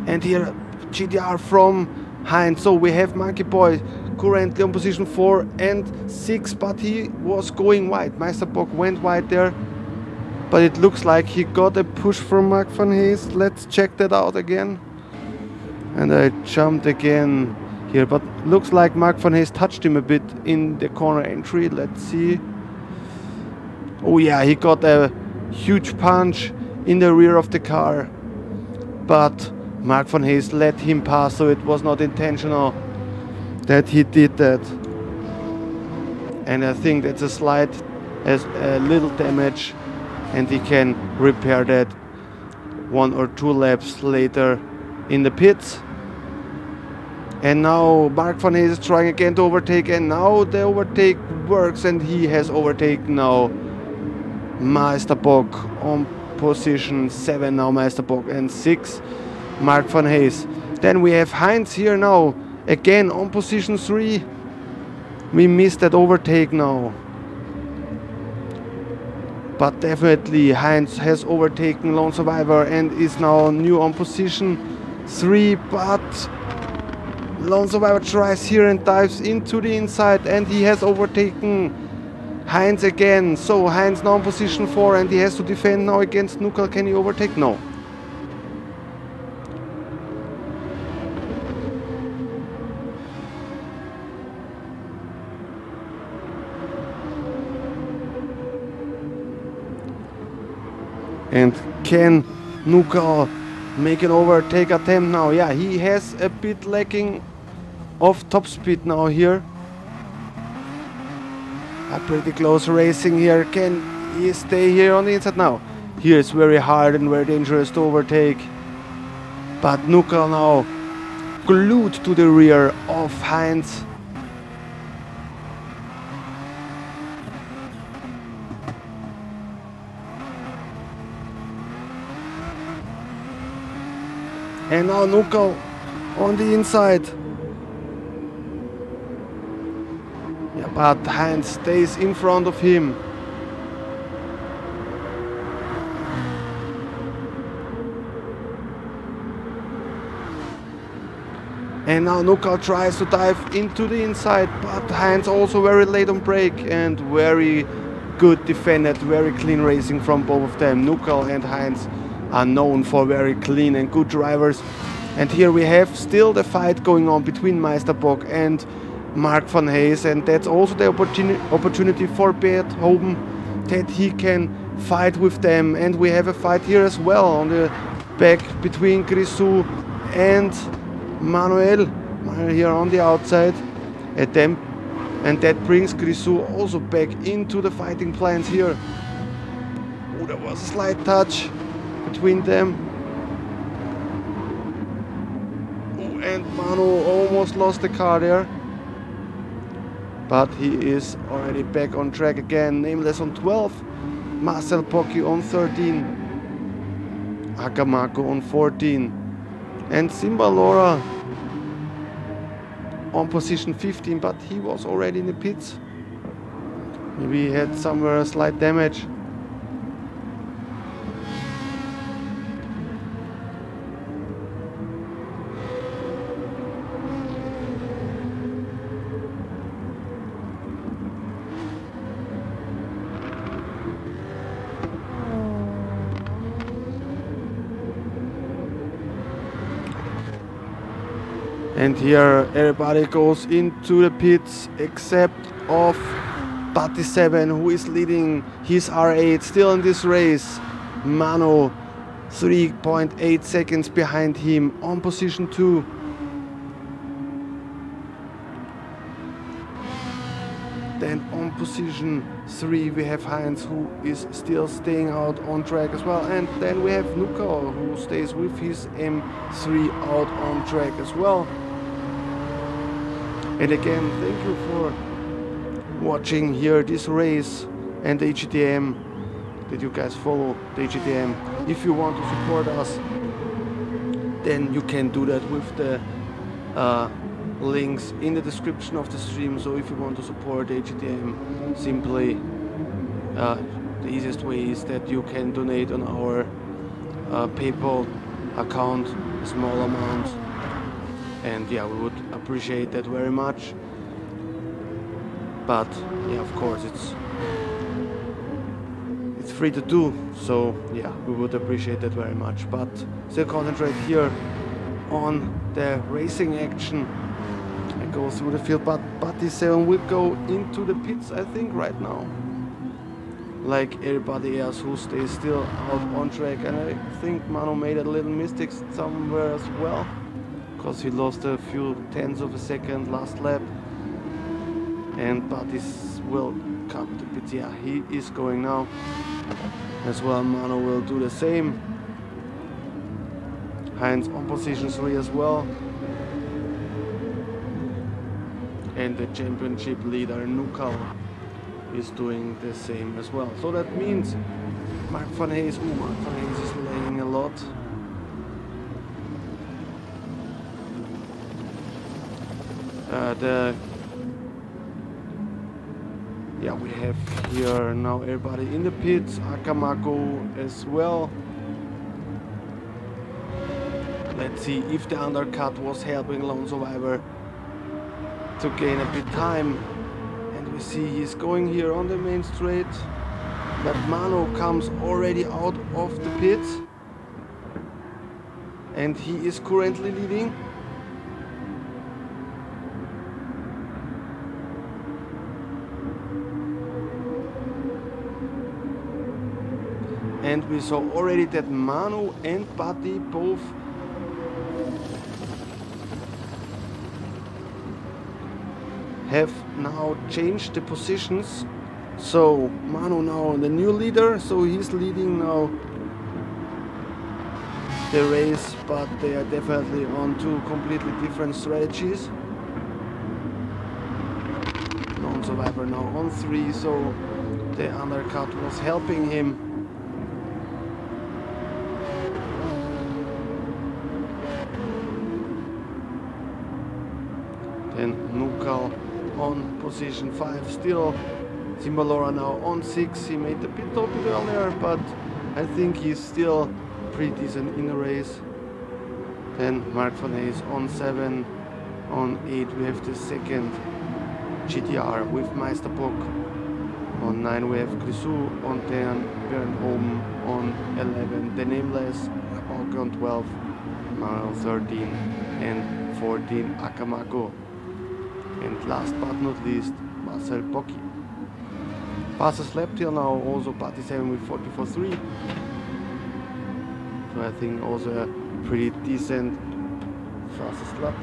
And here GTR from Heinz. So we have Monkey Boy currently on position 4 and 6, but he was going wide. Meisterbock went wide there. But it looks like he got a push from Mark van Hees. Let's check that out again. And I jumped again here, but looks like Mark van Hees touched him a bit in the corner entry. Let's see. Oh yeah, he got a huge punch in the rear of the car. But Mark van Hees let him pass, so it was not intentional that he did that. And I think that's a slight, a little damage. And he can repair that 1 or 2 laps later in the pits. And now Mark van Hees is trying again to overtake, and now the overtake works and he has overtaken now Meisterbock on position 7 now, Meisterbock, and 6 Mark van Hees. Then we have Heinz here now again on position 3. We missed that overtake now. But definitely Heinz has overtaken Lone Survivor and is now new on position 3. But Lone Survivor tries here and dives into the inside, and he has overtaken Heinz again. So Heinz now on position 4 and he has to defend now against Nukal. Can he overtake? No. And can Nukal make an overtake attempt now? Yeah, he has a bit lacking of top speed now here. A pretty close racing here. Can he stay here on the inside now? Here it's very hard and very dangerous to overtake. But Nukal now glued to the rear of Heinz. And now Nukal on the inside. Yeah, but Heinz stays in front of him. And now Nukal tries to dive into the inside, but Heinz also very late on brake and very good defended, very clean racing from both of them. Nukal and Heinz are known for very clean and good drivers. And here we have still the fight going on between Meisterbock and Mark van Hees, and that's also the opportunity for Beethoven that he can fight with them. And we have a fight here as well on the back between Grisou and Manuel here on the outside at them, and that brings Grisou also back into the fighting plans here. Oh, there was a slight touch between them. Oh, and Manu almost lost the car there, but he is already back on track again. Nameless on 12, Marcel Pocchi on 13, Akamako on 14, and Simbalora on position 15, but he was already in the pits. Maybe he had somewhere a slight damage. And here everybody goes into the pits except of Batty7, who is leading his R8 still in this race. Mano 3.8 seconds behind him on position 2. Then on position 3 we have Heinz, who is still staying out on track as well. And then we have Nuka, who stays with his M3 out on track as well. And again, thank you for watching here this race and the EGTM, that you guys follow the EGTM. If you want to support us, then you can do that with the links in the description of the stream. So if you want to support the EGTM, simply the easiest way is that you can donate on our PayPal account a small amount. And yeah, we would appreciate that very much. But yeah, of course, it's free to do. So yeah, we would appreciate that very much. But still concentrate here on the racing action. I go through the field, but Batty7 will go into the pits, I think, right now. Like everybody else who stays still out on track. And I think Manu made a little mistake somewhere as well, because he lost a few tenths of a second last lap. And Battis will come to pits. Yeah, he is going now as well. Manu will do the same. Heinz on position 3 as well. And the championship leader Nuka is doing the same as well. So that means Mark van Hayes, Mark van Hayes is laying a lot. Yeah, we have here now everybody in the pits, Akamako as well. Let's see if the undercut was helping Lone Survivor to gain a bit time. And we see he's going here on the main straight, but Mano comes already out of the pits and he is currently leading. And we saw already that Manu and Batty both have now changed the positions. So Manu now the new leader, so he's leading now the race, but they are definitely on two completely different strategies. Lone Survivor now on 3, so the undercut was helping him. Then Nukal on position 5 still. Simbalora now on 6. He made the pit stop a bit earlier, but I think he's still pretty decent in the race. Then Mark van Hayes on 7. On 8 we have the second GTR with Meisterbock. On 9 we have Grisou. On 10 Bernd Oben. On 11 the Nameless. On 12 Manuel 13 and 14 Akamako. And last but not least, Marcel Pocchi. Fastest lap till now, also Batty7 with 44.3. So I think also a pretty decent fastest lap.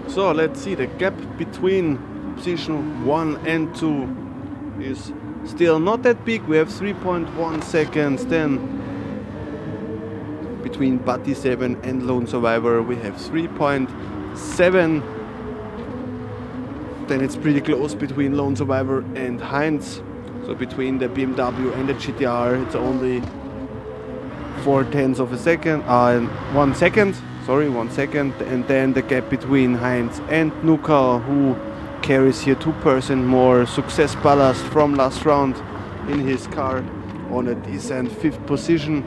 So let's see, the gap between position 1 and 2 is still not that big. We have 3.1 seconds. Then between Bati7 and Lone Survivor we have 3.7. Then it's pretty close between Lone Survivor and Heinz. So between the BMW and the GTR it's only 0.4 of a second, 1 second. Sorry, 1 second, and then the gap between Heinz and Nuka, who carries here 2% more success ballast from last round in his car, on a decent 5th position.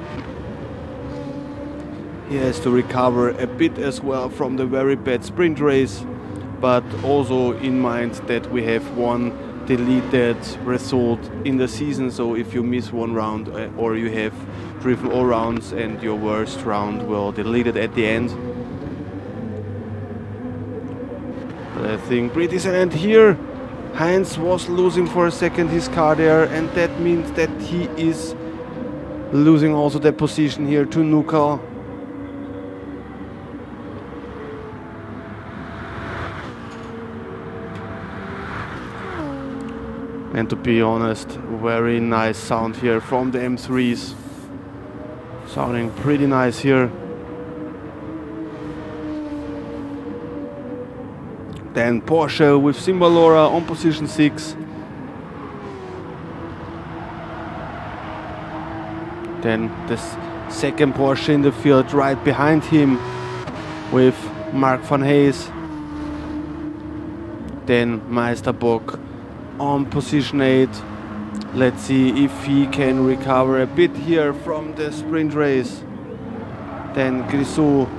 He has to recover a bit as well from the very bad sprint race, but also in mind that we have one deleted result in the season, so if you miss one round or you have driven all rounds and your worst round will delete it at the end. But I think pretty decent here. Heinz was losing for a second his car there, and that means that he is losing also the position here to Nuka. And to be honest, very nice sound here from the M3s. Sounding pretty nice here. Then Porsche with Simbalora on position 6. Then the second Porsche in the field right behind him with Mark van Hayes. Then Meisterbock on position 8. Let's see if he can recover a bit here from the sprint race. Then Grisou,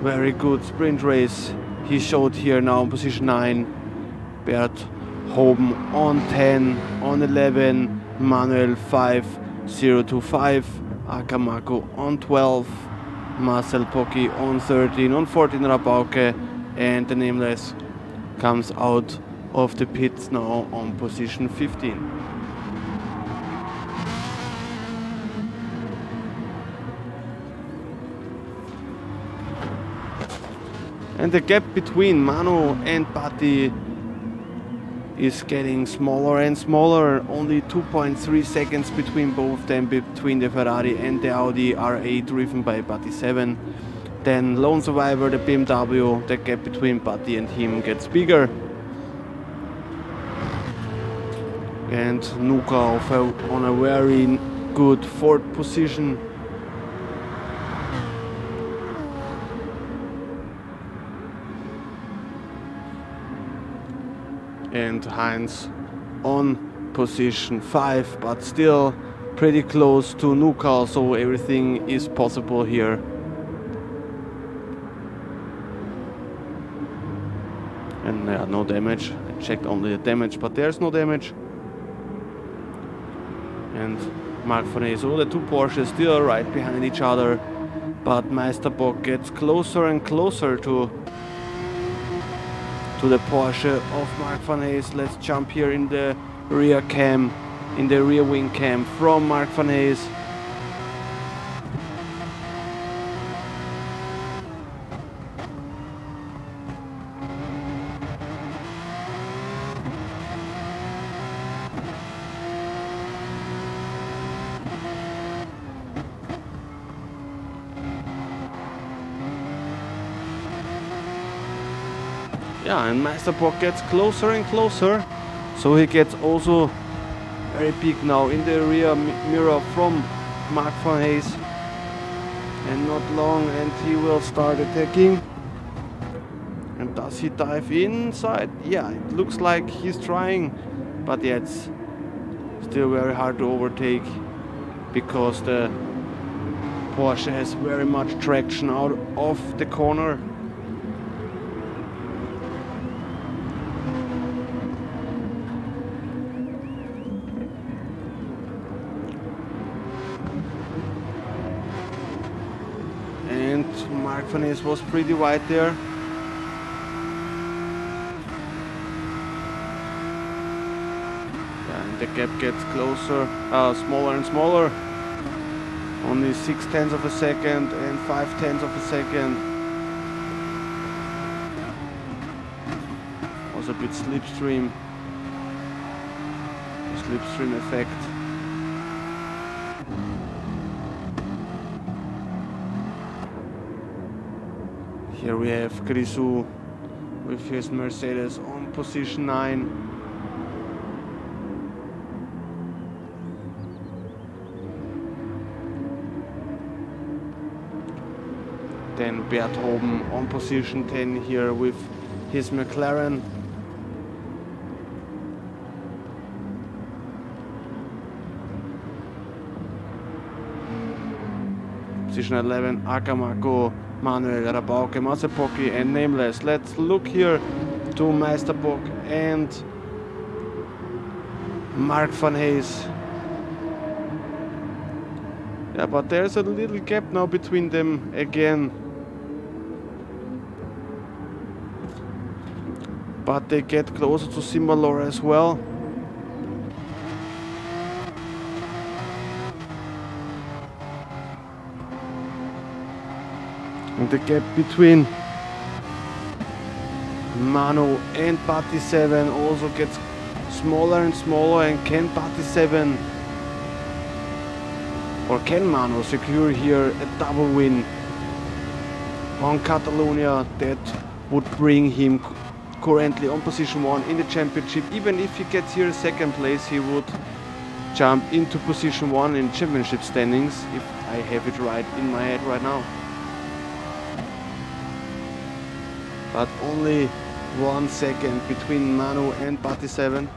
very good sprint race he showed here now on position 9. Bert Hoben on 10, on 11, Manuel 5, 025, Akamako on 12, Marcel Pocki on 13, on 14 Rabauke, and the Nameless comes out of the pits now on position 15. And the gap between Manu and Bati is getting smaller and smaller. Only 2.3 seconds between both of them, between the Ferrari and the Audi R8 driven by Bati7. Then Lone Survivor, the BMW, the gap between Bati and him gets bigger. And Nuka on a very good 4th position. And Heinz on position 5, but still pretty close to Nuka, so everything is possible here. And no damage. I checked only the damage, but there's no damage. And Mark van Hayes, so the two Porsches still right behind each other, but Meisterbock gets closer and closer to the Porsche of Mark van Hayes. Let's jump here in the rear cam, in the rear wing cam from Mark van Hayes. Yeah, and Meisterbock gets closer and closer, so he gets also very big now in the rear mirror from Mark van Hayes. And not long and he will start attacking. And does he dive inside? Yeah, it looks like he's trying, but yeah, it's still very hard to overtake because the Porsche has very much traction out of the corner. And Mark van Hees was pretty wide there. Yeah, and the gap gets closer, smaller and smaller. Only 0.6 of a second and 0.5 of a second. Was a bit slipstream effect. Here we have Grisou with his Mercedes on position 9. Then Berthoven on position 10 here with his McLaren. Position 11, Akamako, Manuel Rabauke, Mazepocki and Nameless. Let's look here to Meisterbock and Mark van Hees. Yeah, but there's a little gap now between them again. But they get closer to Simbalora as well. And the gap between Manu and Party 7 also gets smaller and smaller, and can Party 7 or can Manu secure here a double win on Catalunya? That would bring him currently on position 1 in the championship. Even if he gets here second place, he would jump into position 1 in championship standings, if I have it right in my head right now. But only 1 second between Manu and Party 7.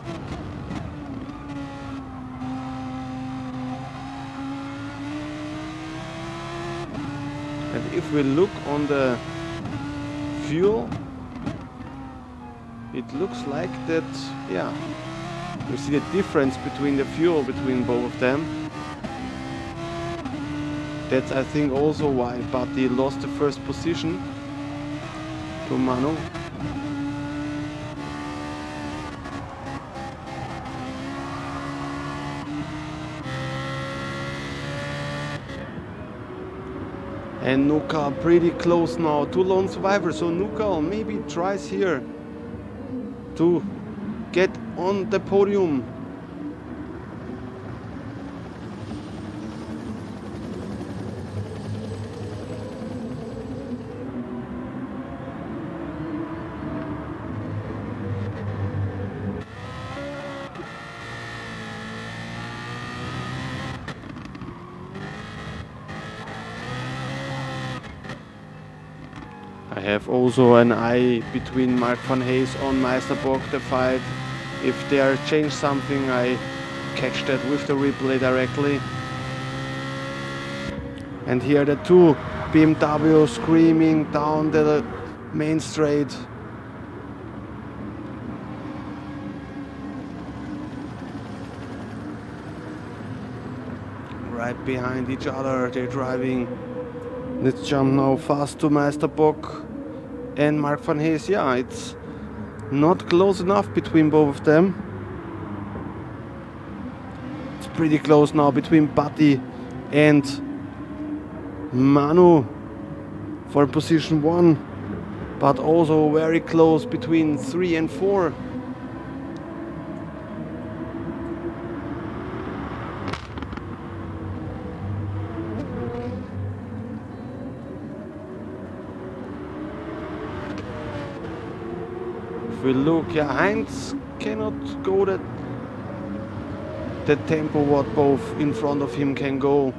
And if we look on the fuel, it looks like that, yeah, you see the difference between the fuel between both of them. That's, I think, also why Party lost the first position to Manu. And Nuka pretty close now to lone survivor, so Nuka maybe tries here to get on the podium. I have also an eye between Mark van Hees on Meisterbock, the fight. If they are changed something, I catch that with the replay directly. And here the two BMW screaming down the main straight. Right behind each other, they're driving. Let's jump now fast to Meisterbock and Mark van Hees. Yeah, it's not close enough between both of them. It's pretty close now between Patti and Manu for position 1, but also very close between 3 and 4. If we look, yeah, Heinz cannot go the tempo what both in front of him can go.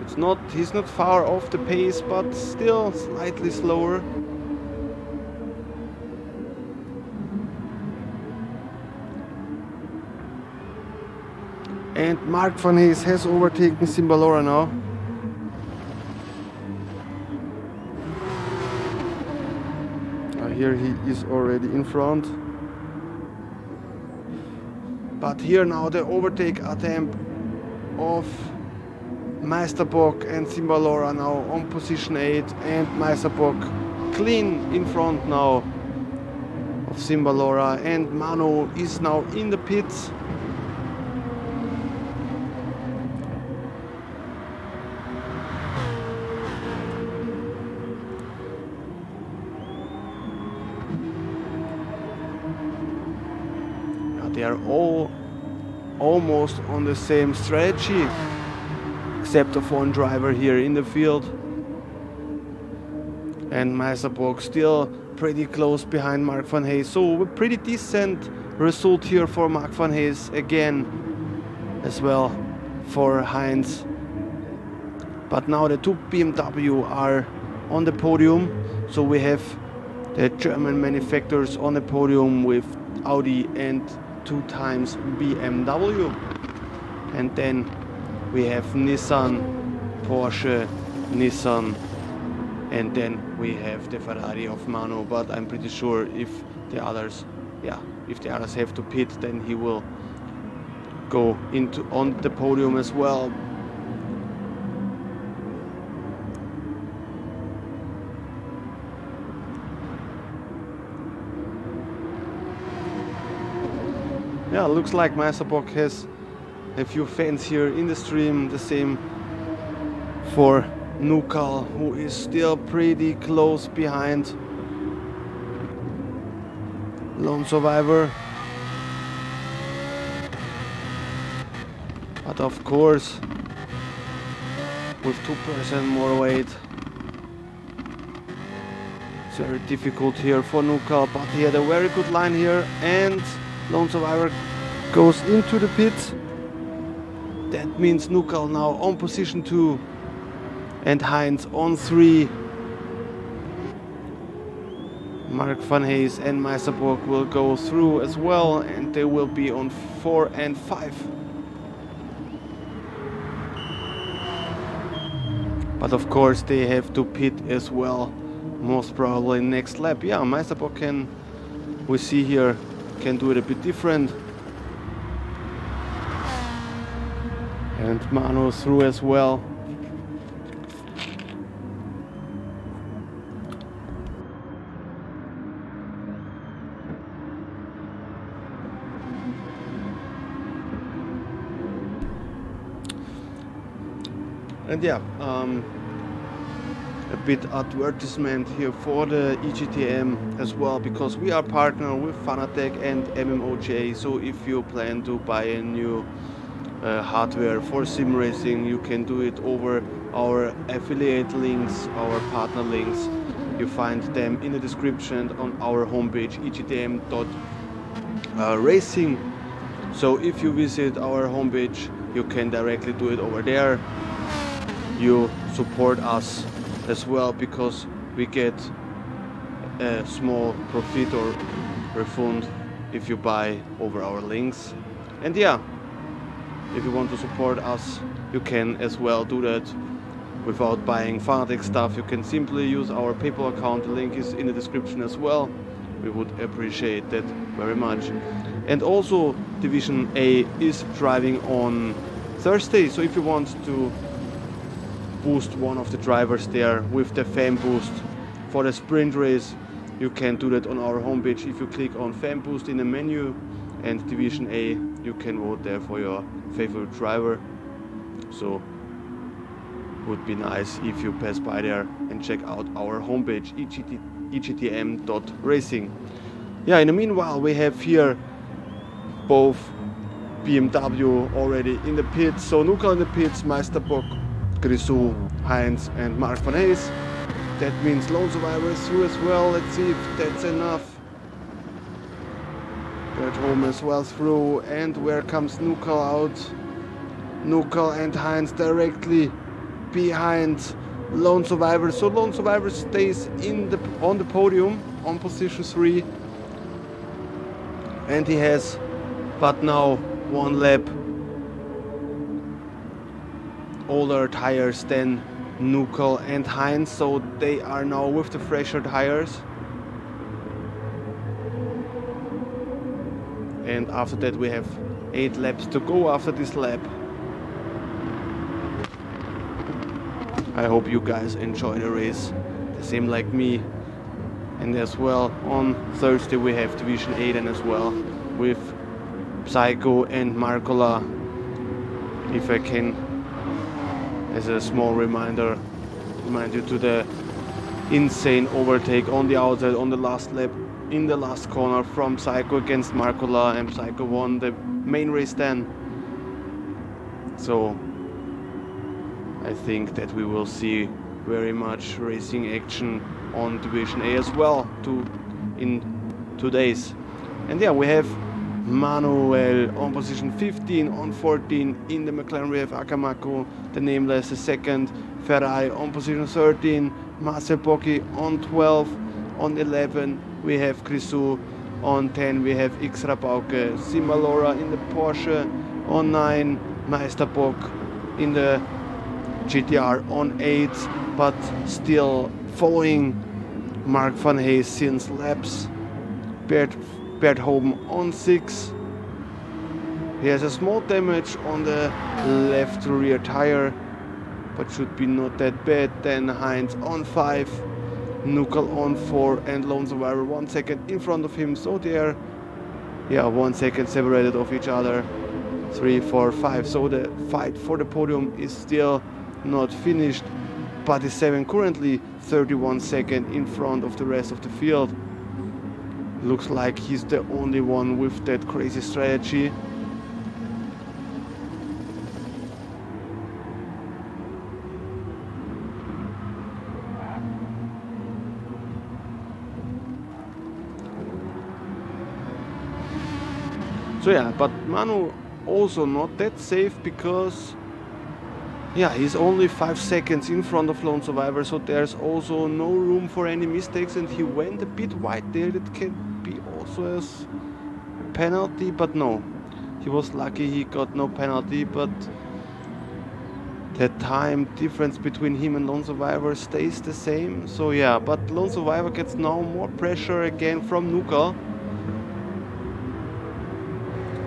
It's not, he's not far off the pace, but still slightly slower. And Mark van Hees has overtaken Simbalora now. Here he is already in front. But here now the overtake attempt of Meisterbock and Simbalora now on position 8, and Meisterbock clean in front now of Simbalora, and Manu is now in the pits. They are all almost on the same strategy, except of one driver here in the field. And Meisterbock still pretty close behind Mark van Hees. So a pretty decent result here for Mark van Hees again, as well for Heinz. But now the two BMW are on the podium. So we have the German manufacturers on the podium with Audi and 2 times BMW, and then we have Nissan, Porsche, Nissan, and then we have the Ferrari of Manu. But I'm pretty sure if the others have to pit, then he will go on the podium as well. Yeah, looks like Meisterbock has a few fans here in the stream. The same for MINKIHL, who is still pretty close behind Lone Survivor. But of course, with 2% more weight, it's very difficult here for MINKIHL. But he had a very good line here, and Lone Survivor goes into the pits. That means MINKIHL now on position 2 and Heinz on 3. Mark van Hees and Meisterbock will go through as well, and they will be on 4 and 5. But of course they have to pit as well, most probably next lap. Yeah, Meisterbock can, we see here, can do it a bit different. And Manu through as well. And yeah, a bit advertisement here for the EGTM as well, because we are partner with Fanatec and MMOJ. So if you plan to buy a new hardware for sim racing, you can do it over our affiliate links, our partner links. You find them in the description on our homepage egtm.racing. So if you visit our homepage, you can directly do it over there. You support us as well, because we get a small profit or refund if you buy over our links. And yeah, if you want to support us, you can as well do that without buying Fanatec stuff. You can simply use our PayPal account. The link is in the description as well. We would appreciate that very much. And also Division A is driving on Thursday, so if you want to boost one of the drivers there with the fan boost for the sprint race, you can do that on our homepage. If you click on fan boost in the menu and Division A, you can vote there for your favorite driver. So would be nice if you pass by there and check out our homepage egtm.racing. Yeah, in the meanwhile we have here both BMW already in the pits. So MINKIHL in the pits, Meisterbock, Grisou, Heinz and Mark van Hees. That means Lone Survivor is through as well. Let's see if that's enough. Gert Home as well through, and where comes MINKIHL out? MINKIHL and Heinz directly behind Lone Survivor. So Lone Survivor stays on the podium on position 3, and he has but now one lap older tires than MINKIHL and Heinz, so they are now with the fresher tires. And after that we have 8 laps to go after this lap. I hope you guys enjoy the race, the same like me. And as well, on Thursday we have Division 8 and as well with Psycho and Marcola. If I can, as a small remind you to the insane overtake on the outside on the last lap in the last corner from Psycho against Marcola, and Psycho won the main race then. So I think that we will see very much racing action on Division A as well in 2 days. And yeah, we have Manuel on position 15, on 14 in the McLaren we have Akamaku, the nameless, the second. Ferrari on position 13, Marcel Bocchi on 12, on 11 we have Grisou, on 10 we have X Rabauke, Simalora in the Porsche, on 9 Meisterbock in the GTR, on 8, but still following Mark van Hayes since laps. Bert Hoben on 6. He has a small damage on the left rear tire, but should be not that bad. Then Heinz on 5, MINKIHL on 4, and Lone Survivor 1 second in front of him. So they're 1 second separated of each other. 3, 4, 5. So the fight for the podium is still not finished. Buddy 7 currently 31 seconds in front of the rest of the field. Looks like he's the only one with that crazy strategy. So yeah, but Manu also not that safe because he's only 5 seconds in front of Lone Survivor, so there's also no room for any mistakes, and he went a bit wide there. That can be also as penalty, but no, he was lucky he got no penalty, but the time difference between him and Lone Survivor stays the same. So yeah, but Lone Survivor gets now more pressure again from MINKIHL.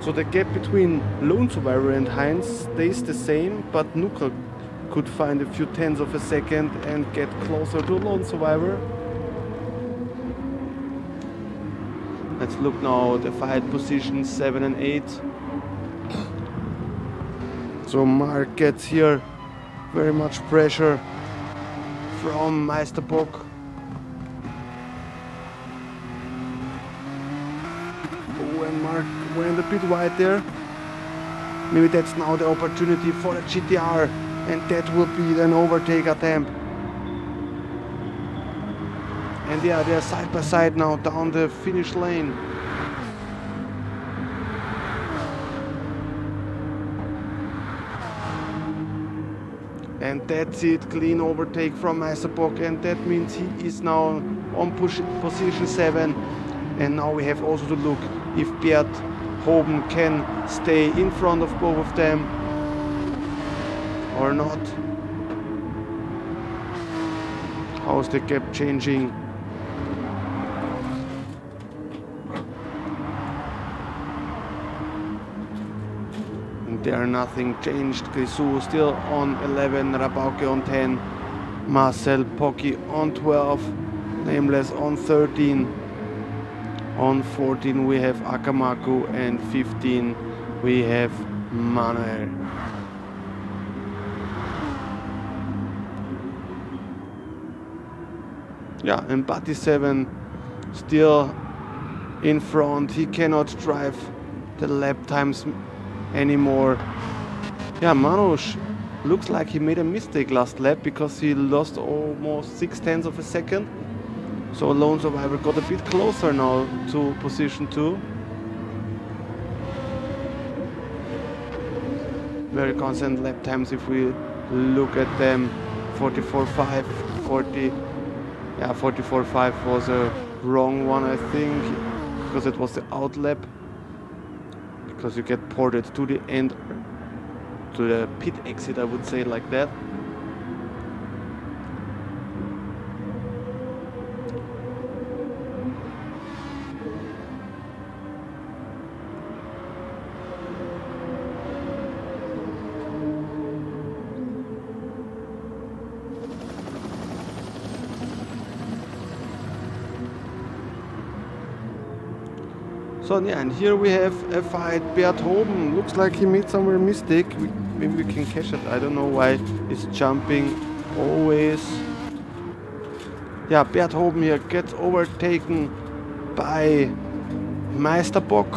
So the gap between Lone Survivor and Heinz stays the same, but MINKIHL could find a few tenths of a second and get closer to Lone Survivor. Let's look now at the fight positions 7 and 8. So Mark gets here very much pressure from Meisterbock. And Mark went a bit wide there. Maybe that's now the opportunity for the GTR, and that will be an overtake attempt. And yeah, they're side by side now down the finish lane. And that's it, clean overtake from Meisterbock, and that means he is now on position 7. And now we have also to look if Bert Hoben can stay in front of both of them or not. How's the gap changing? And there nothing changed. Grisou still on 11, Rabauke on 10, Marcel Bocchi on 12, Nameless on 13. On 14 we have Akamaku, and 15 we have Manuel. Yeah, and Buddy 7 still in front. He cannot drive the lap times anymore. Yeah, Manush looks like he made a mistake last lap because he lost almost 6 tenths of a second. So Lone Survivor got a bit closer now to position 2. Very constant lap times if we look at them. 44.5, 40. Yeah, 44.5 was a wrong one, I think, because it was the out lap. Because you get ported to the end to the pit exit, I would say it like that. So yeah, and here we have a fight. Berthoben looks like he made somewhere a mistake. Maybe we can catch it. I don't know why he's jumping always. Yeah, Berthoben here gets overtaken by Meisterbock.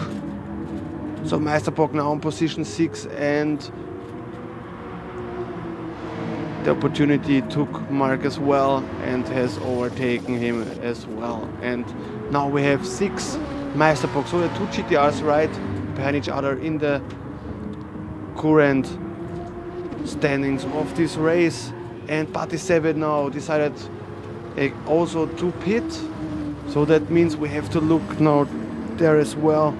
So Meisterbock now in position 6, and the opportunity took Mark as well and has overtaken him as well. And now we have 6 Meisterbock, so the 2 GTRs right behind each other in the current standings of this race. And Party 7 now decided also to pit, so that means we have to look now there as well.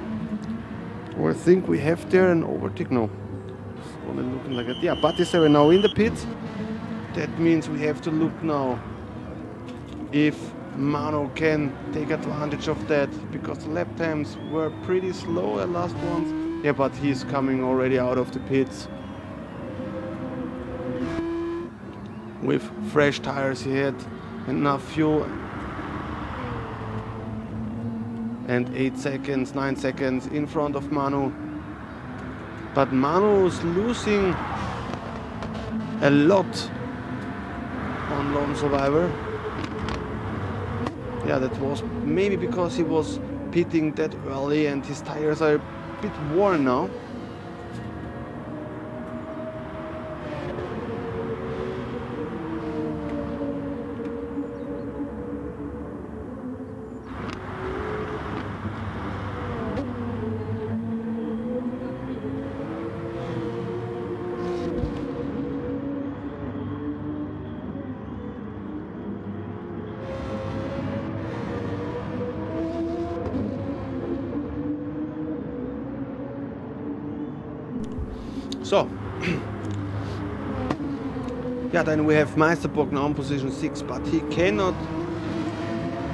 Or I think we have there an overtake. No, it's only looking like that. Yeah, Party 7 now in the pit. That means we have to look now if Mano can take advantage of that, because the lap times were pretty slow the last ones. Yeah, but he's coming already out of the pits with fresh tires. He had enough fuel, and 8 seconds, 9 seconds in front of Manu. But Manu's losing a lot on Lone Survivor. Yeah, that was maybe because he was pitting that early and his tires are a bit worn now. So, yeah, then we have Meisterbock now in position 6, but he cannot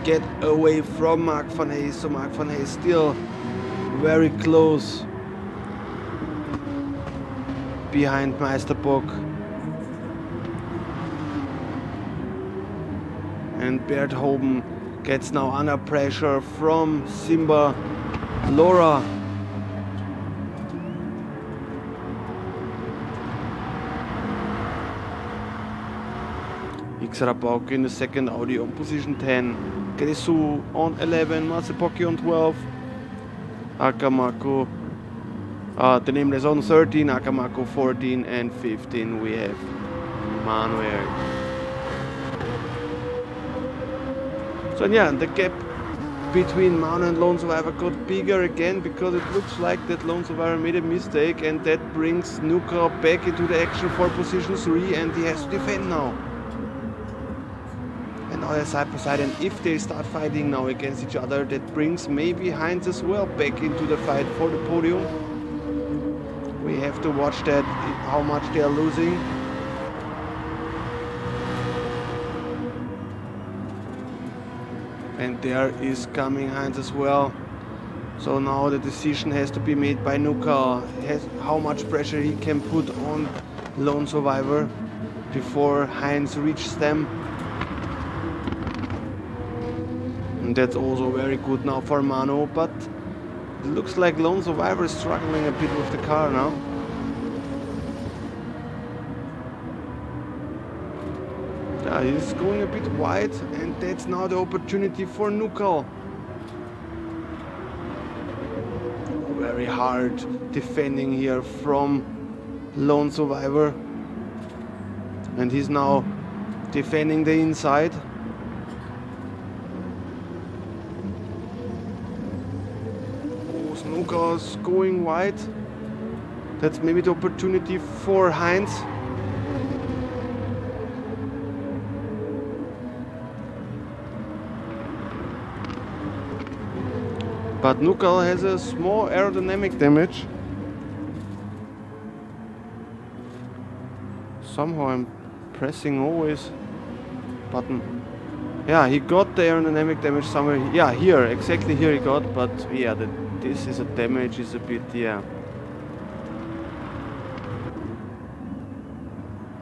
get away from Mark van Hayes, so Mark van Hayes still very close behind Meisterbock. And Berthoben gets now under pressure from Simba Laura. Xarabauk in the second, Audi on position 10, Gresu on 11, Matsepocki on 12, Akamako, the nameless on 13, Akamako 14, and 15 we have Manuel. So yeah, the gap between Manu and Lone Survivor got bigger again, because it looks like that Lone Survivor made a mistake, and that brings Nuka back into the action for position 3, and he has to defend now. And now they're side by side, and if they start fighting now against each other, that brings maybe Heinz as well back into the fight for the podium. We have to watch that, how much they are losing. And there is coming Heinz as well. So now the decision has to be made by Nuka, how much pressure he can put on Lone Survivor before Heinz reaches them. And that's also very good now for Manu, but it looks like Lone Survivor is struggling a bit with the car now. He's going a bit wide, and that's now the opportunity for Nuka. Very hard defending here from Lone Survivor. And he's now defending the inside. Oh, Nuka's going wide. That's maybe the opportunity for Heinz. But Nuka has a small aerodynamic damage. Somehow I'm pressing always button. Yeah, he got the aerodynamic damage somewhere. Yeah, here, exactly here he got, but yeah, this is a damage is a bit, yeah.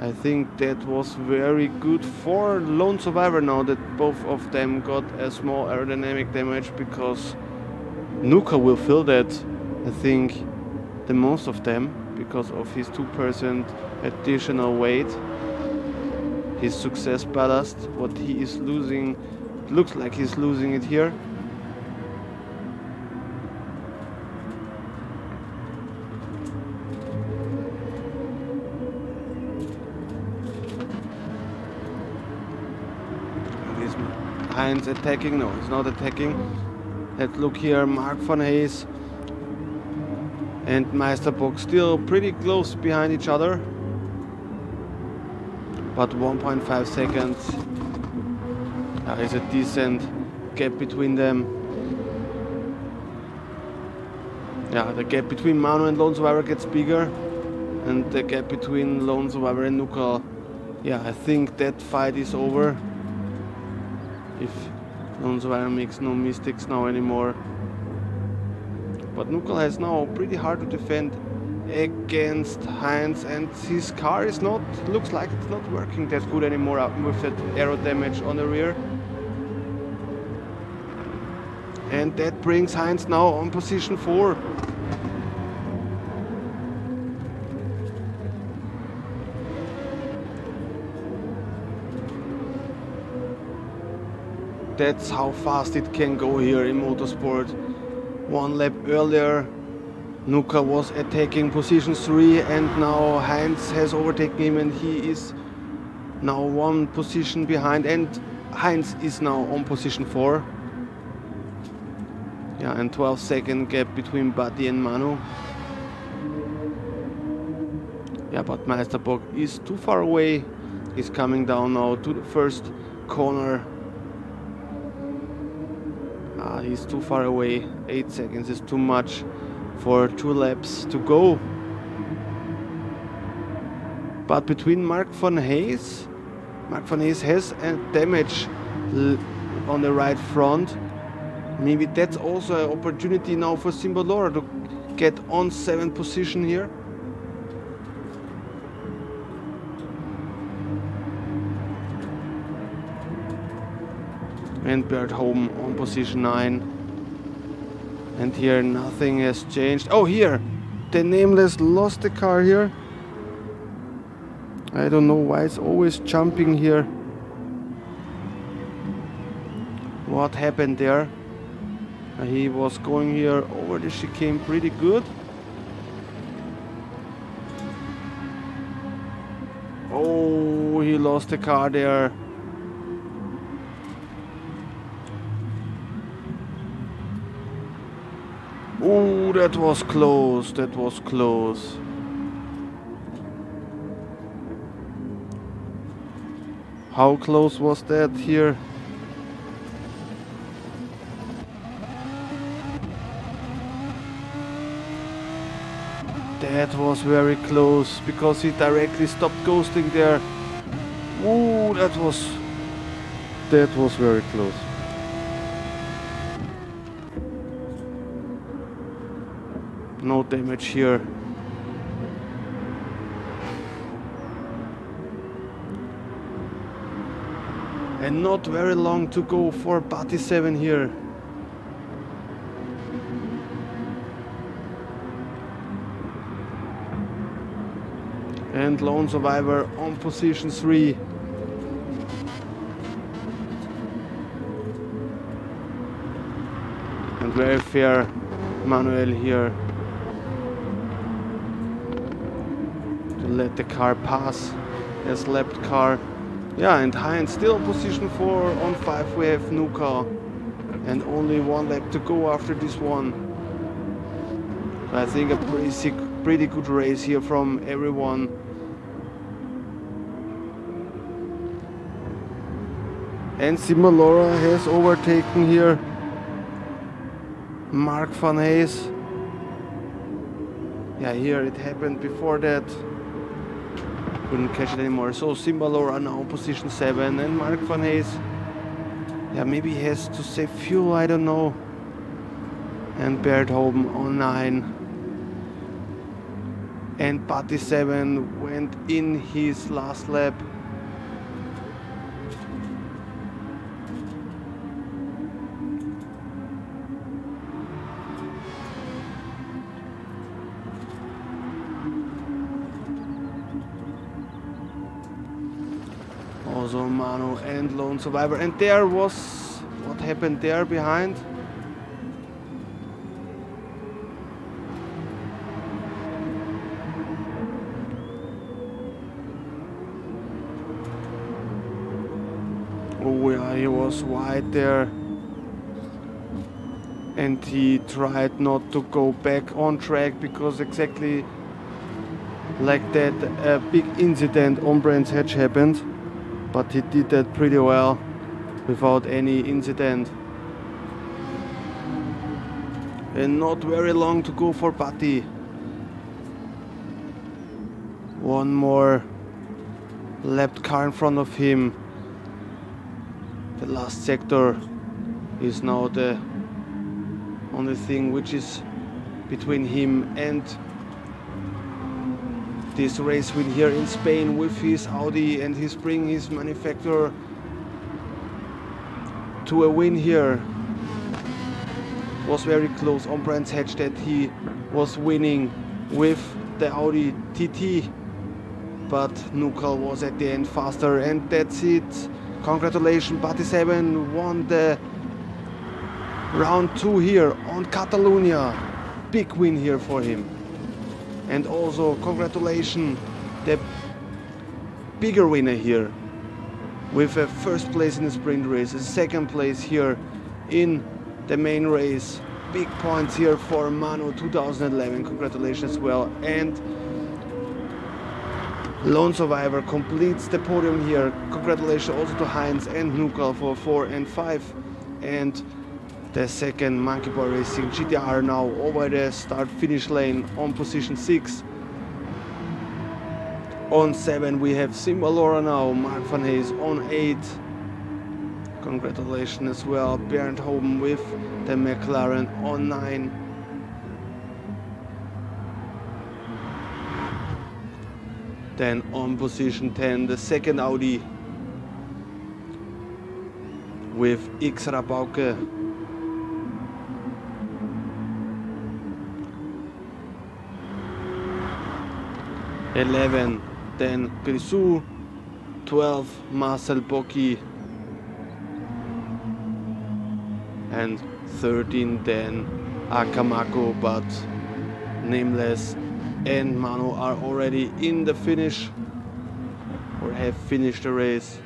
I think that was very good for Lone Survivor now that both of them got a small aerodynamic damage, because Nuka will feel that, I think, the most of them, because of his 2% additional weight. His success ballast, what he is losing, looks like he's losing it here. Is Heinz attacking? No, he's not attacking. Let's look here, Mark van Hayes and Meisterbock still pretty close behind each other. But 1.5 seconds is a decent gap between them. Yeah, the gap between Manu and Lone Survivor gets bigger, and the gap between Lone Survivor and Nuka, yeah, I think that fight is over. If Lone Survivor makes no mistakes now anymore. But Nuka has now pretty hard to defend against Heinz, and his car is not, looks like it's not working that good anymore with that aero damage on the rear. And that brings Heinz now on position 4. That's how fast it can go here in motorsport. One lap earlier Nuka was attacking position 3, and now Heinz has overtaken him, and he is now 1 position behind, and Heinz is now on position 4. Yeah, and 12-second gap between Buddy and Manu. Yeah, but Meisterbock is too far away. He's coming down now to the first corner. He's too far away. 8 seconds is too much for 2 laps to go. But between Mark van Hayes has a damage on the right front. Maybe that's also an opportunity now for Simbalora to get on 7th position here. And Bert Home on position 9. And here nothing has changed. Oh, here! The Nameless lost the car here. I don't know why it's always jumping here. What happened there? He was going here over the chicane pretty good. Oh, he lost the car there. Oh, that was close, that was close. How close was that here? That was very close, because he directly stopped ghosting there. Oh, that was very close. No damage here. And not very long to go for Party 7 here. And Lone Survivor on position 3. And very fair Manuel here to let the car pass. Has lapped car. Yeah, and Heinz still on position 4. On 5 we have Nuka. And only 1 lap to go after this one. I think a pretty good race here from everyone. And Simbalora has overtaken here Mark van Hayes. Yeah, here it happened before that. Couldn't catch it anymore. So Simbalora now position 7, and Mark van Hayes, yeah, maybe he has to save fuel, I don't know. And Bert Hoben on 9. And Patty 7 went in his last lap. Also Manu and Lone Survivor, and there was what happened there behind. Oh yeah, he was wide there, and he tried not to go back on track because exactly like that a big incident on Brands Hatch happened. But he did that pretty well without any incident. And not very long to go for Patty. One more lapped car in front of him. The last sector is now the only thing which is between him and this race win here in Spain with his Audi, and he's bringing his manufacturer to a win here. Was very close on Brands Hatch that he was winning with the Audi TT, but MINKIHL was at the end faster, and that's it. Congratulations, Patty 7 won the round 2 here on Catalunya. Big win here for him. And also congratulations, the bigger winner here with a first place in the sprint race, a second place here in the main race. Big points here for Manu 2011, congratulations as well. And Lone Survivor completes the podium here. Congratulations also to Heinz and MINKIHL for 4 and 5. And the second MINKIHL Racing GTR now over the start-finish lane on position 6. On 7 we have Simbalora now, Mark van Hayes on 8. Congratulations as well, Bernd Hoben with the McLaren on 9. Then on position 10 the second Audi with X Rabauke. 11, then Grisou, 12, Marcel Bocchi, and 13 then Akamako, but Nameless and Manu are already in the finish or have finished the race.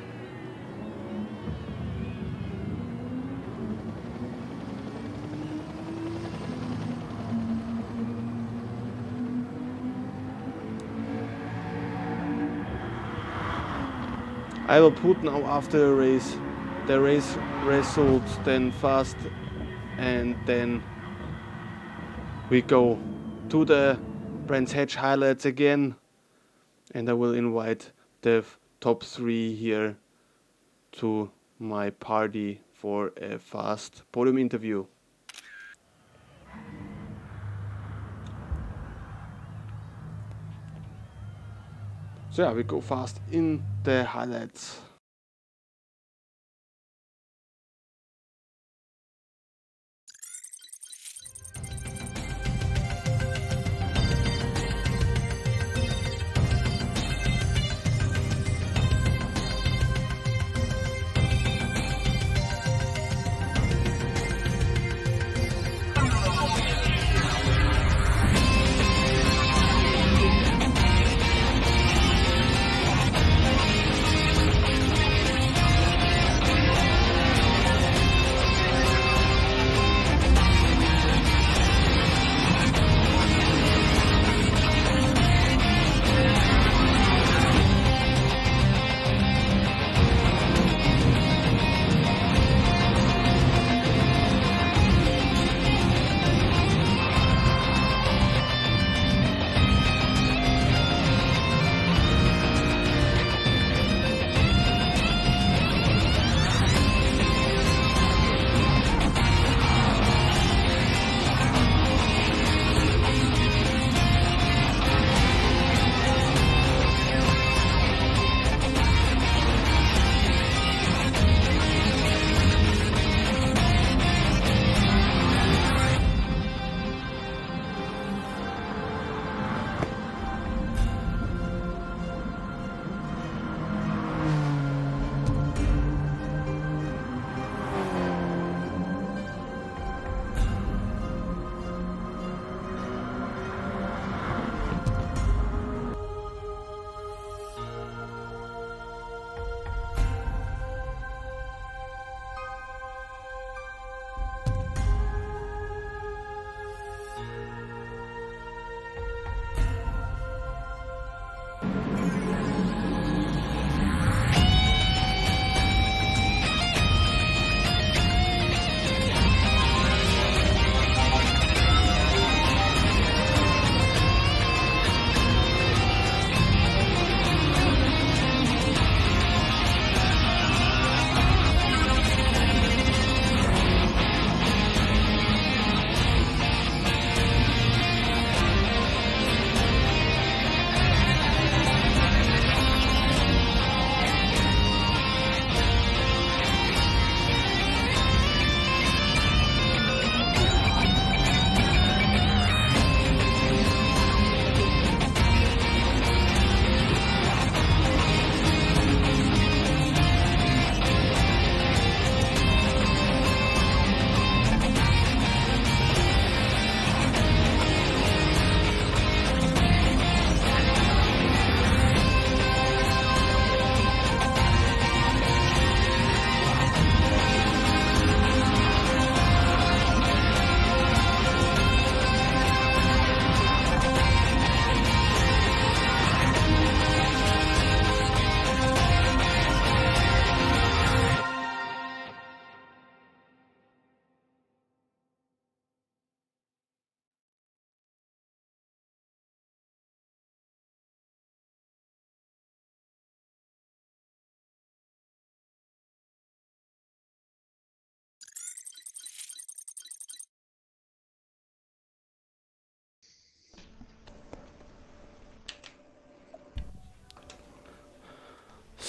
I will put now after the race results then fast, and then we go to the Brands Hatch highlights again, and I will invite the top 3 here to my party for a fast podium interview. So yeah, we go fast in the highlights.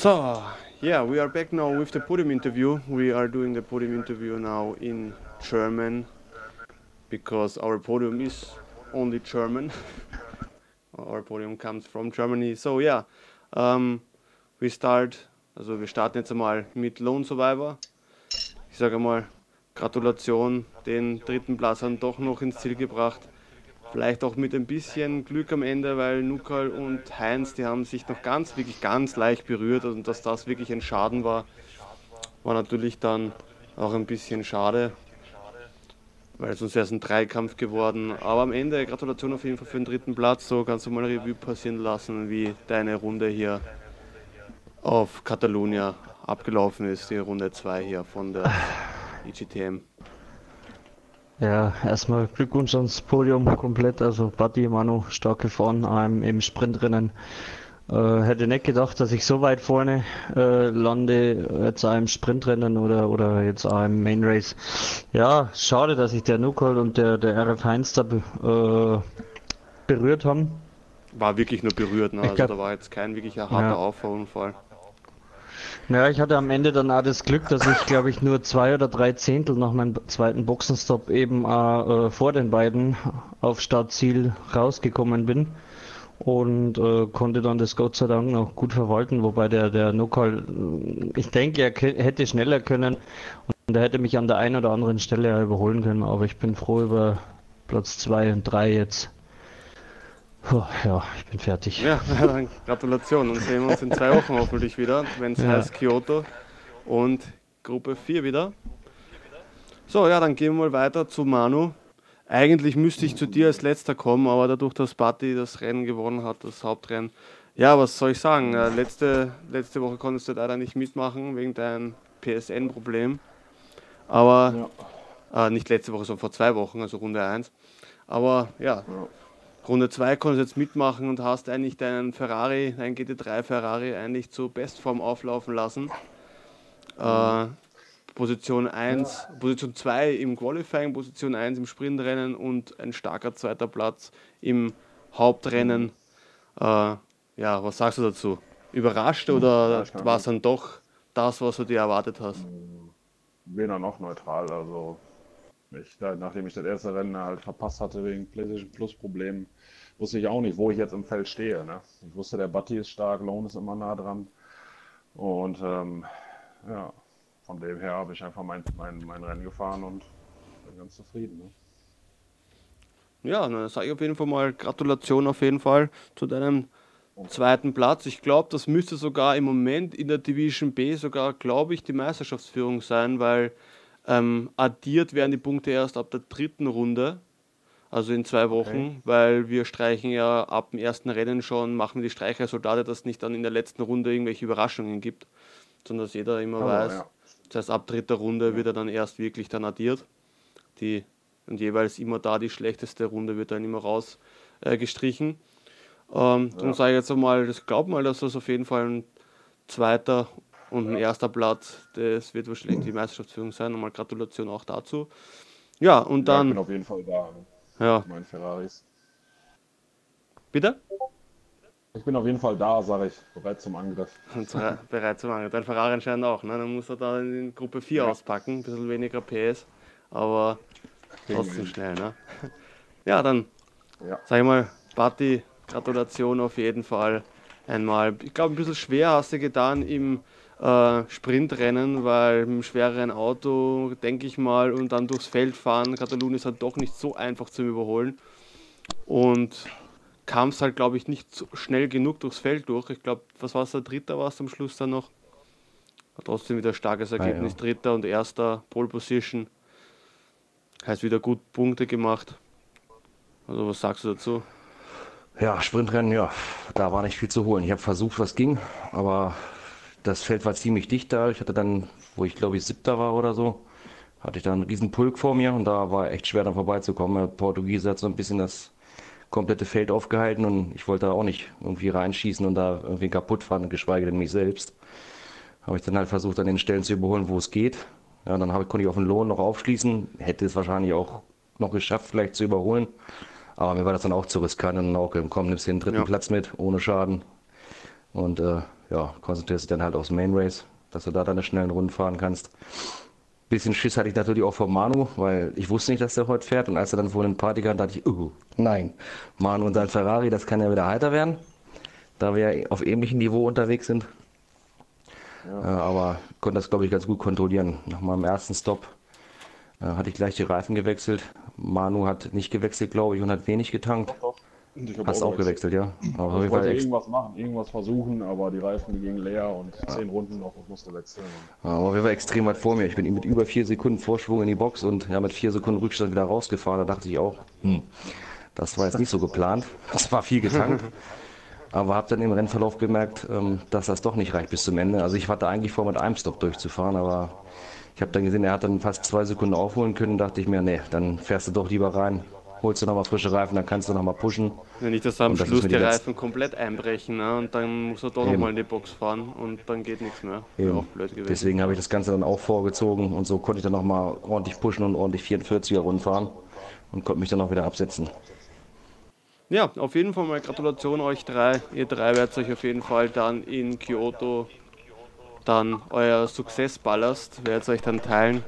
So, yeah, we are back now with the podium interview. We are doing the podium interview now in German because our podium is only German. Our podium comes from Germany. So, yeah, wir starten jetzt einmal mit Lone Survivor. Ich sage mal, Gratulation, den dritten Platz dann doch noch ins Ziel gebracht. Vielleicht auch mit ein bisschen Glück am Ende, weil MINKIHL und Heinz, die haben sich noch wirklich ganz leicht berührt, und dass das wirklich ein Schaden war, war natürlich dann auch ein bisschen schade, weil sonst wäre es ein Dreikampf geworden. Aber am Ende Gratulation auf jeden Fall für den dritten Platz. So kannst du mal Revue passieren lassen, wie deine Runde hier auf Catalunya abgelaufen ist, die Runde 2 hier von der egtm. Ja, erstmal Glückwunsch ans Podium komplett, also Batti, Manu, stark gefahren im Sprintrennen. Hätte nicht gedacht, dass ich so weit vorne lande, jetzt auch im Sprintrennen oder jetzt auch im Main Race. Ja, schade, dass sich der MINKIHL und der RF Heinz da berührt haben. War wirklich nur berührt, ne? Also da war jetzt kein wirklicher harter Auffahrunfall. Ja, ich hatte am Ende dann auch das Glück, dass ich, glaube ich, nur 2 oder 3 Zehntel nach meinem zweiten Boxenstopp eben vor den beiden auf Startziel rausgekommen bin und konnte dann das Gott sei Dank noch gut verwalten, wobei der MINKIHL, ich denke, er hätte schneller können und er hätte mich an der einen oder anderen Stelle überholen können, aber ich bin froh über Platz 2 und 3 jetzt. Ja, ich bin fertig. Ja, dann Gratulation. Dann sehen wir uns in 2 Wochen hoffentlich wieder, wenn es heißt Kyoto und Gruppe 4 wieder. So, ja, dann gehen wir mal weiter zu Manu. Eigentlich müsste ich zu dir als letzter kommen, aber dadurch, dass Batti das Rennen gewonnen hat, das Hauptrennen. Ja, was soll ich sagen? Letzte Woche konntest du leider nicht mitmachen wegen deinem PSN-Problem. Aber, nicht letzte Woche, sondern vor 2 Wochen, also Runde 1. Aber ja. Runde 2 konntest du jetzt mitmachen und hast eigentlich deinen Ferrari, deinen GT3 Ferrari eigentlich zur Bestform auflaufen lassen. Position 1, Position 2 im Qualifying, Position 1 im Sprintrennen und ein starker zweiter Platz im Hauptrennen. Ja, was sagst du dazu? Überrascht oder war es dann doch das, was du dir erwartet hast? Weder noch neutral, also nachdem ich das erste Rennen halt verpasst hatte wegen PlayStation Plus Problemen, wusste ich auch nicht, wo ich jetzt im Feld stehe. Ne? Ich wusste, der Batti ist stark, Lone ist immer nah dran. Und ja, von dem her habe ich einfach mein Rennen gefahren und bin ganz zufrieden. Ne? Ja, dann sage ich auf jeden Fall mal Gratulation auf jeden Fall zu deinem zweiten Platz. Ich glaube, das müsste sogar im Moment in der Division B sogar, glaube ich, die Meisterschaftsführung sein, weil addiert werden die Punkte erst ab der 3. Runde, also in 2 Wochen, weil wir streichen ja ab dem ersten Rennen schon, machen wir die Streichresultate, dass es nicht dann in der letzten Runde irgendwelche Überraschungen gibt, sondern dass jeder immer weiß. Ja. Das heißt, ab 3. Runde wird er dann erst wirklich dann addiert. Und jeweils immer da die schlechteste Runde wird dann immer rausgestrichen. Darum sage ich jetzt einmal, ich glaube mal, dass das auf jeden Fall ein zweiter und ein erster Platz, das wird wahrscheinlich die Meisterschaftsführung sein. Nochmal Gratulation auch dazu. Ja, und dann... Ich bin auf jeden Fall da. Ja. Mein Ferraris. Bitte? Ich bin auf jeden Fall da, sage ich. Bereit zum Angriff. Bereit zum Angriff. Dein Ferrari anscheinend auch, ne? Dann muss er da in Gruppe 4 auspacken. Ein bisschen weniger PS, aber trotzdem schnell, ne? Ja, dann sag ich mal, Batti, Gratulation auf jeden Fall einmal. Ich glaube, ein bisschen schwer hast du getan im Sprintrennen, weil mit einem schwereren Auto, denke ich mal, und dann durchs Feld fahren, Catalunya ist halt doch nicht so einfach zum Überholen. Und kam es halt, glaube ich, nicht so schnell genug durchs Feld durch. Ich glaube, was war es, der Dritter war es am Schluss dann noch. Hat trotzdem wieder ein starkes Ergebnis, Dritter und Erster, Pole Position. Heißt wieder gut Punkte gemacht. Also was sagst du dazu? Ja, Sprintrennen, ja, da war nicht viel zu holen. Ich habe versucht, was ging, aber das Feld war ziemlich dicht da. Ich hatte dann, wo ich glaube ich 7. war oder so, hatte ich dann einen riesen Pulk vor mir und da war echt schwer dann vorbeizukommen. Der Portugiese hat so ein bisschen das komplette Feld aufgehalten und ich wollte da auch nicht irgendwie reinschießen und da irgendwie kaputt fahren, geschweige denn mich selbst. Habe ich dann halt versucht, an den Stellen zu überholen, wo es geht. Ja, dann konnte ich auf den Lohn noch aufschließen, hätte es wahrscheinlich auch noch geschafft, vielleicht zu überholen. Aber mir war das dann auch zu riskant und auch komm, nimmst den 3. Platz mit, ohne Schaden. Und ja, konzentrierst dich dann halt aufs Main Race, dass du da deine schnellen Runden fahren kannst. Bisschen Schiss hatte ich natürlich auch vor Manu, weil ich wusste nicht, dass der heute fährt. Und als er dann vor den Party kam, dachte ich, nein, Manu und sein Ferrari, das kann ja wieder heiter werden, da wir ja auf ähnlichem Niveau unterwegs sind. Aber konnte das, glaube ich, ganz gut kontrollieren. Nach meinem ersten Stop hatte ich gleich die Reifen gewechselt. Manu hat nicht gewechselt, glaube ich, und hat wenig getankt. Und ich habe Hast auch gewechselt, ja? Aber auf Ich jeden wollte Fall irgendwas machen, irgendwas versuchen, aber die Reifen gingen leer und 10 Runden noch und musste wechseln. aber wir waren extrem weit vor mir. Ich bin mit über 4 Sekunden Vorsprung in die Box und ja, mit 4 Sekunden Rückstand wieder rausgefahren. Da dachte ich auch, das war jetzt nicht so geplant. Das war viel getankt. Aber habe dann im Rennverlauf gemerkt, dass das doch nicht reicht bis zum Ende. Also ich hatte eigentlich vor, mit einem Stop durchzufahren, aber ich habe dann gesehen, er hat dann fast 2 Sekunden aufholen können. Dachte ich mir, nee, dann fährst du doch lieber rein, holst du nochmal frische Reifen, dann kannst du nochmal pushen. Ja, nicht, dass am Und das Schluss ist mir die die Reifen komplett einbrechen, ne? Und dann muss er doch Eben. nochmal in die Box fahren und dann geht nichts mehr. Wäre Eben. auch blöd gewesen. Deswegen habe ich das Ganze dann auch vorgezogen und so konnte ich dann nochmal ordentlich pushen und ordentlich 44er Runden fahren und konnte mich dann auch wieder absetzen. Ja, auf jeden Fall mal Gratulation euch drei. Ihr drei werdet euch auf jeden Fall dann in Kyoto dann euer Success-Ballast, werdet euch dann teilen.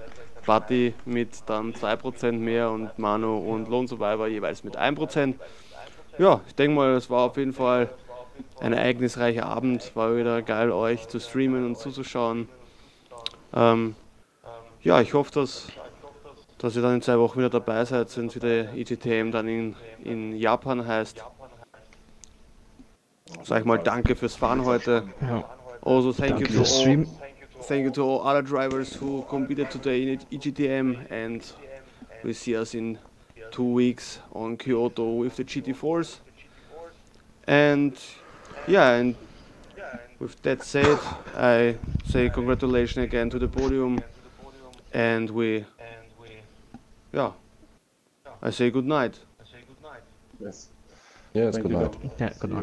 Buddy mit dann 2% mehr und Manu und Lone Survivor jeweils mit 1%. Ja, ich denke mal, es war auf jeden Fall ein ereignisreicher Abend. War wieder geil, euch zu streamen und zuzuschauen. Ja, ich hoffe, dass ihr dann in 2 Wochen wieder dabei seid, wenn es wieder EGTM dann in Japan heißt. Sag ich mal danke fürs Fahren heute. Ja. Also thank you Danke fürs Stream. thank you to all other drivers who competed today in EGTM, and we see us in 2 weeks on Kyoto with the GT4s. And yeah, and with that said, I say congratulations again to the podium, and I say good night. Yes. Ja, ist Thank gut. you, Night. Doc. Ja, genau.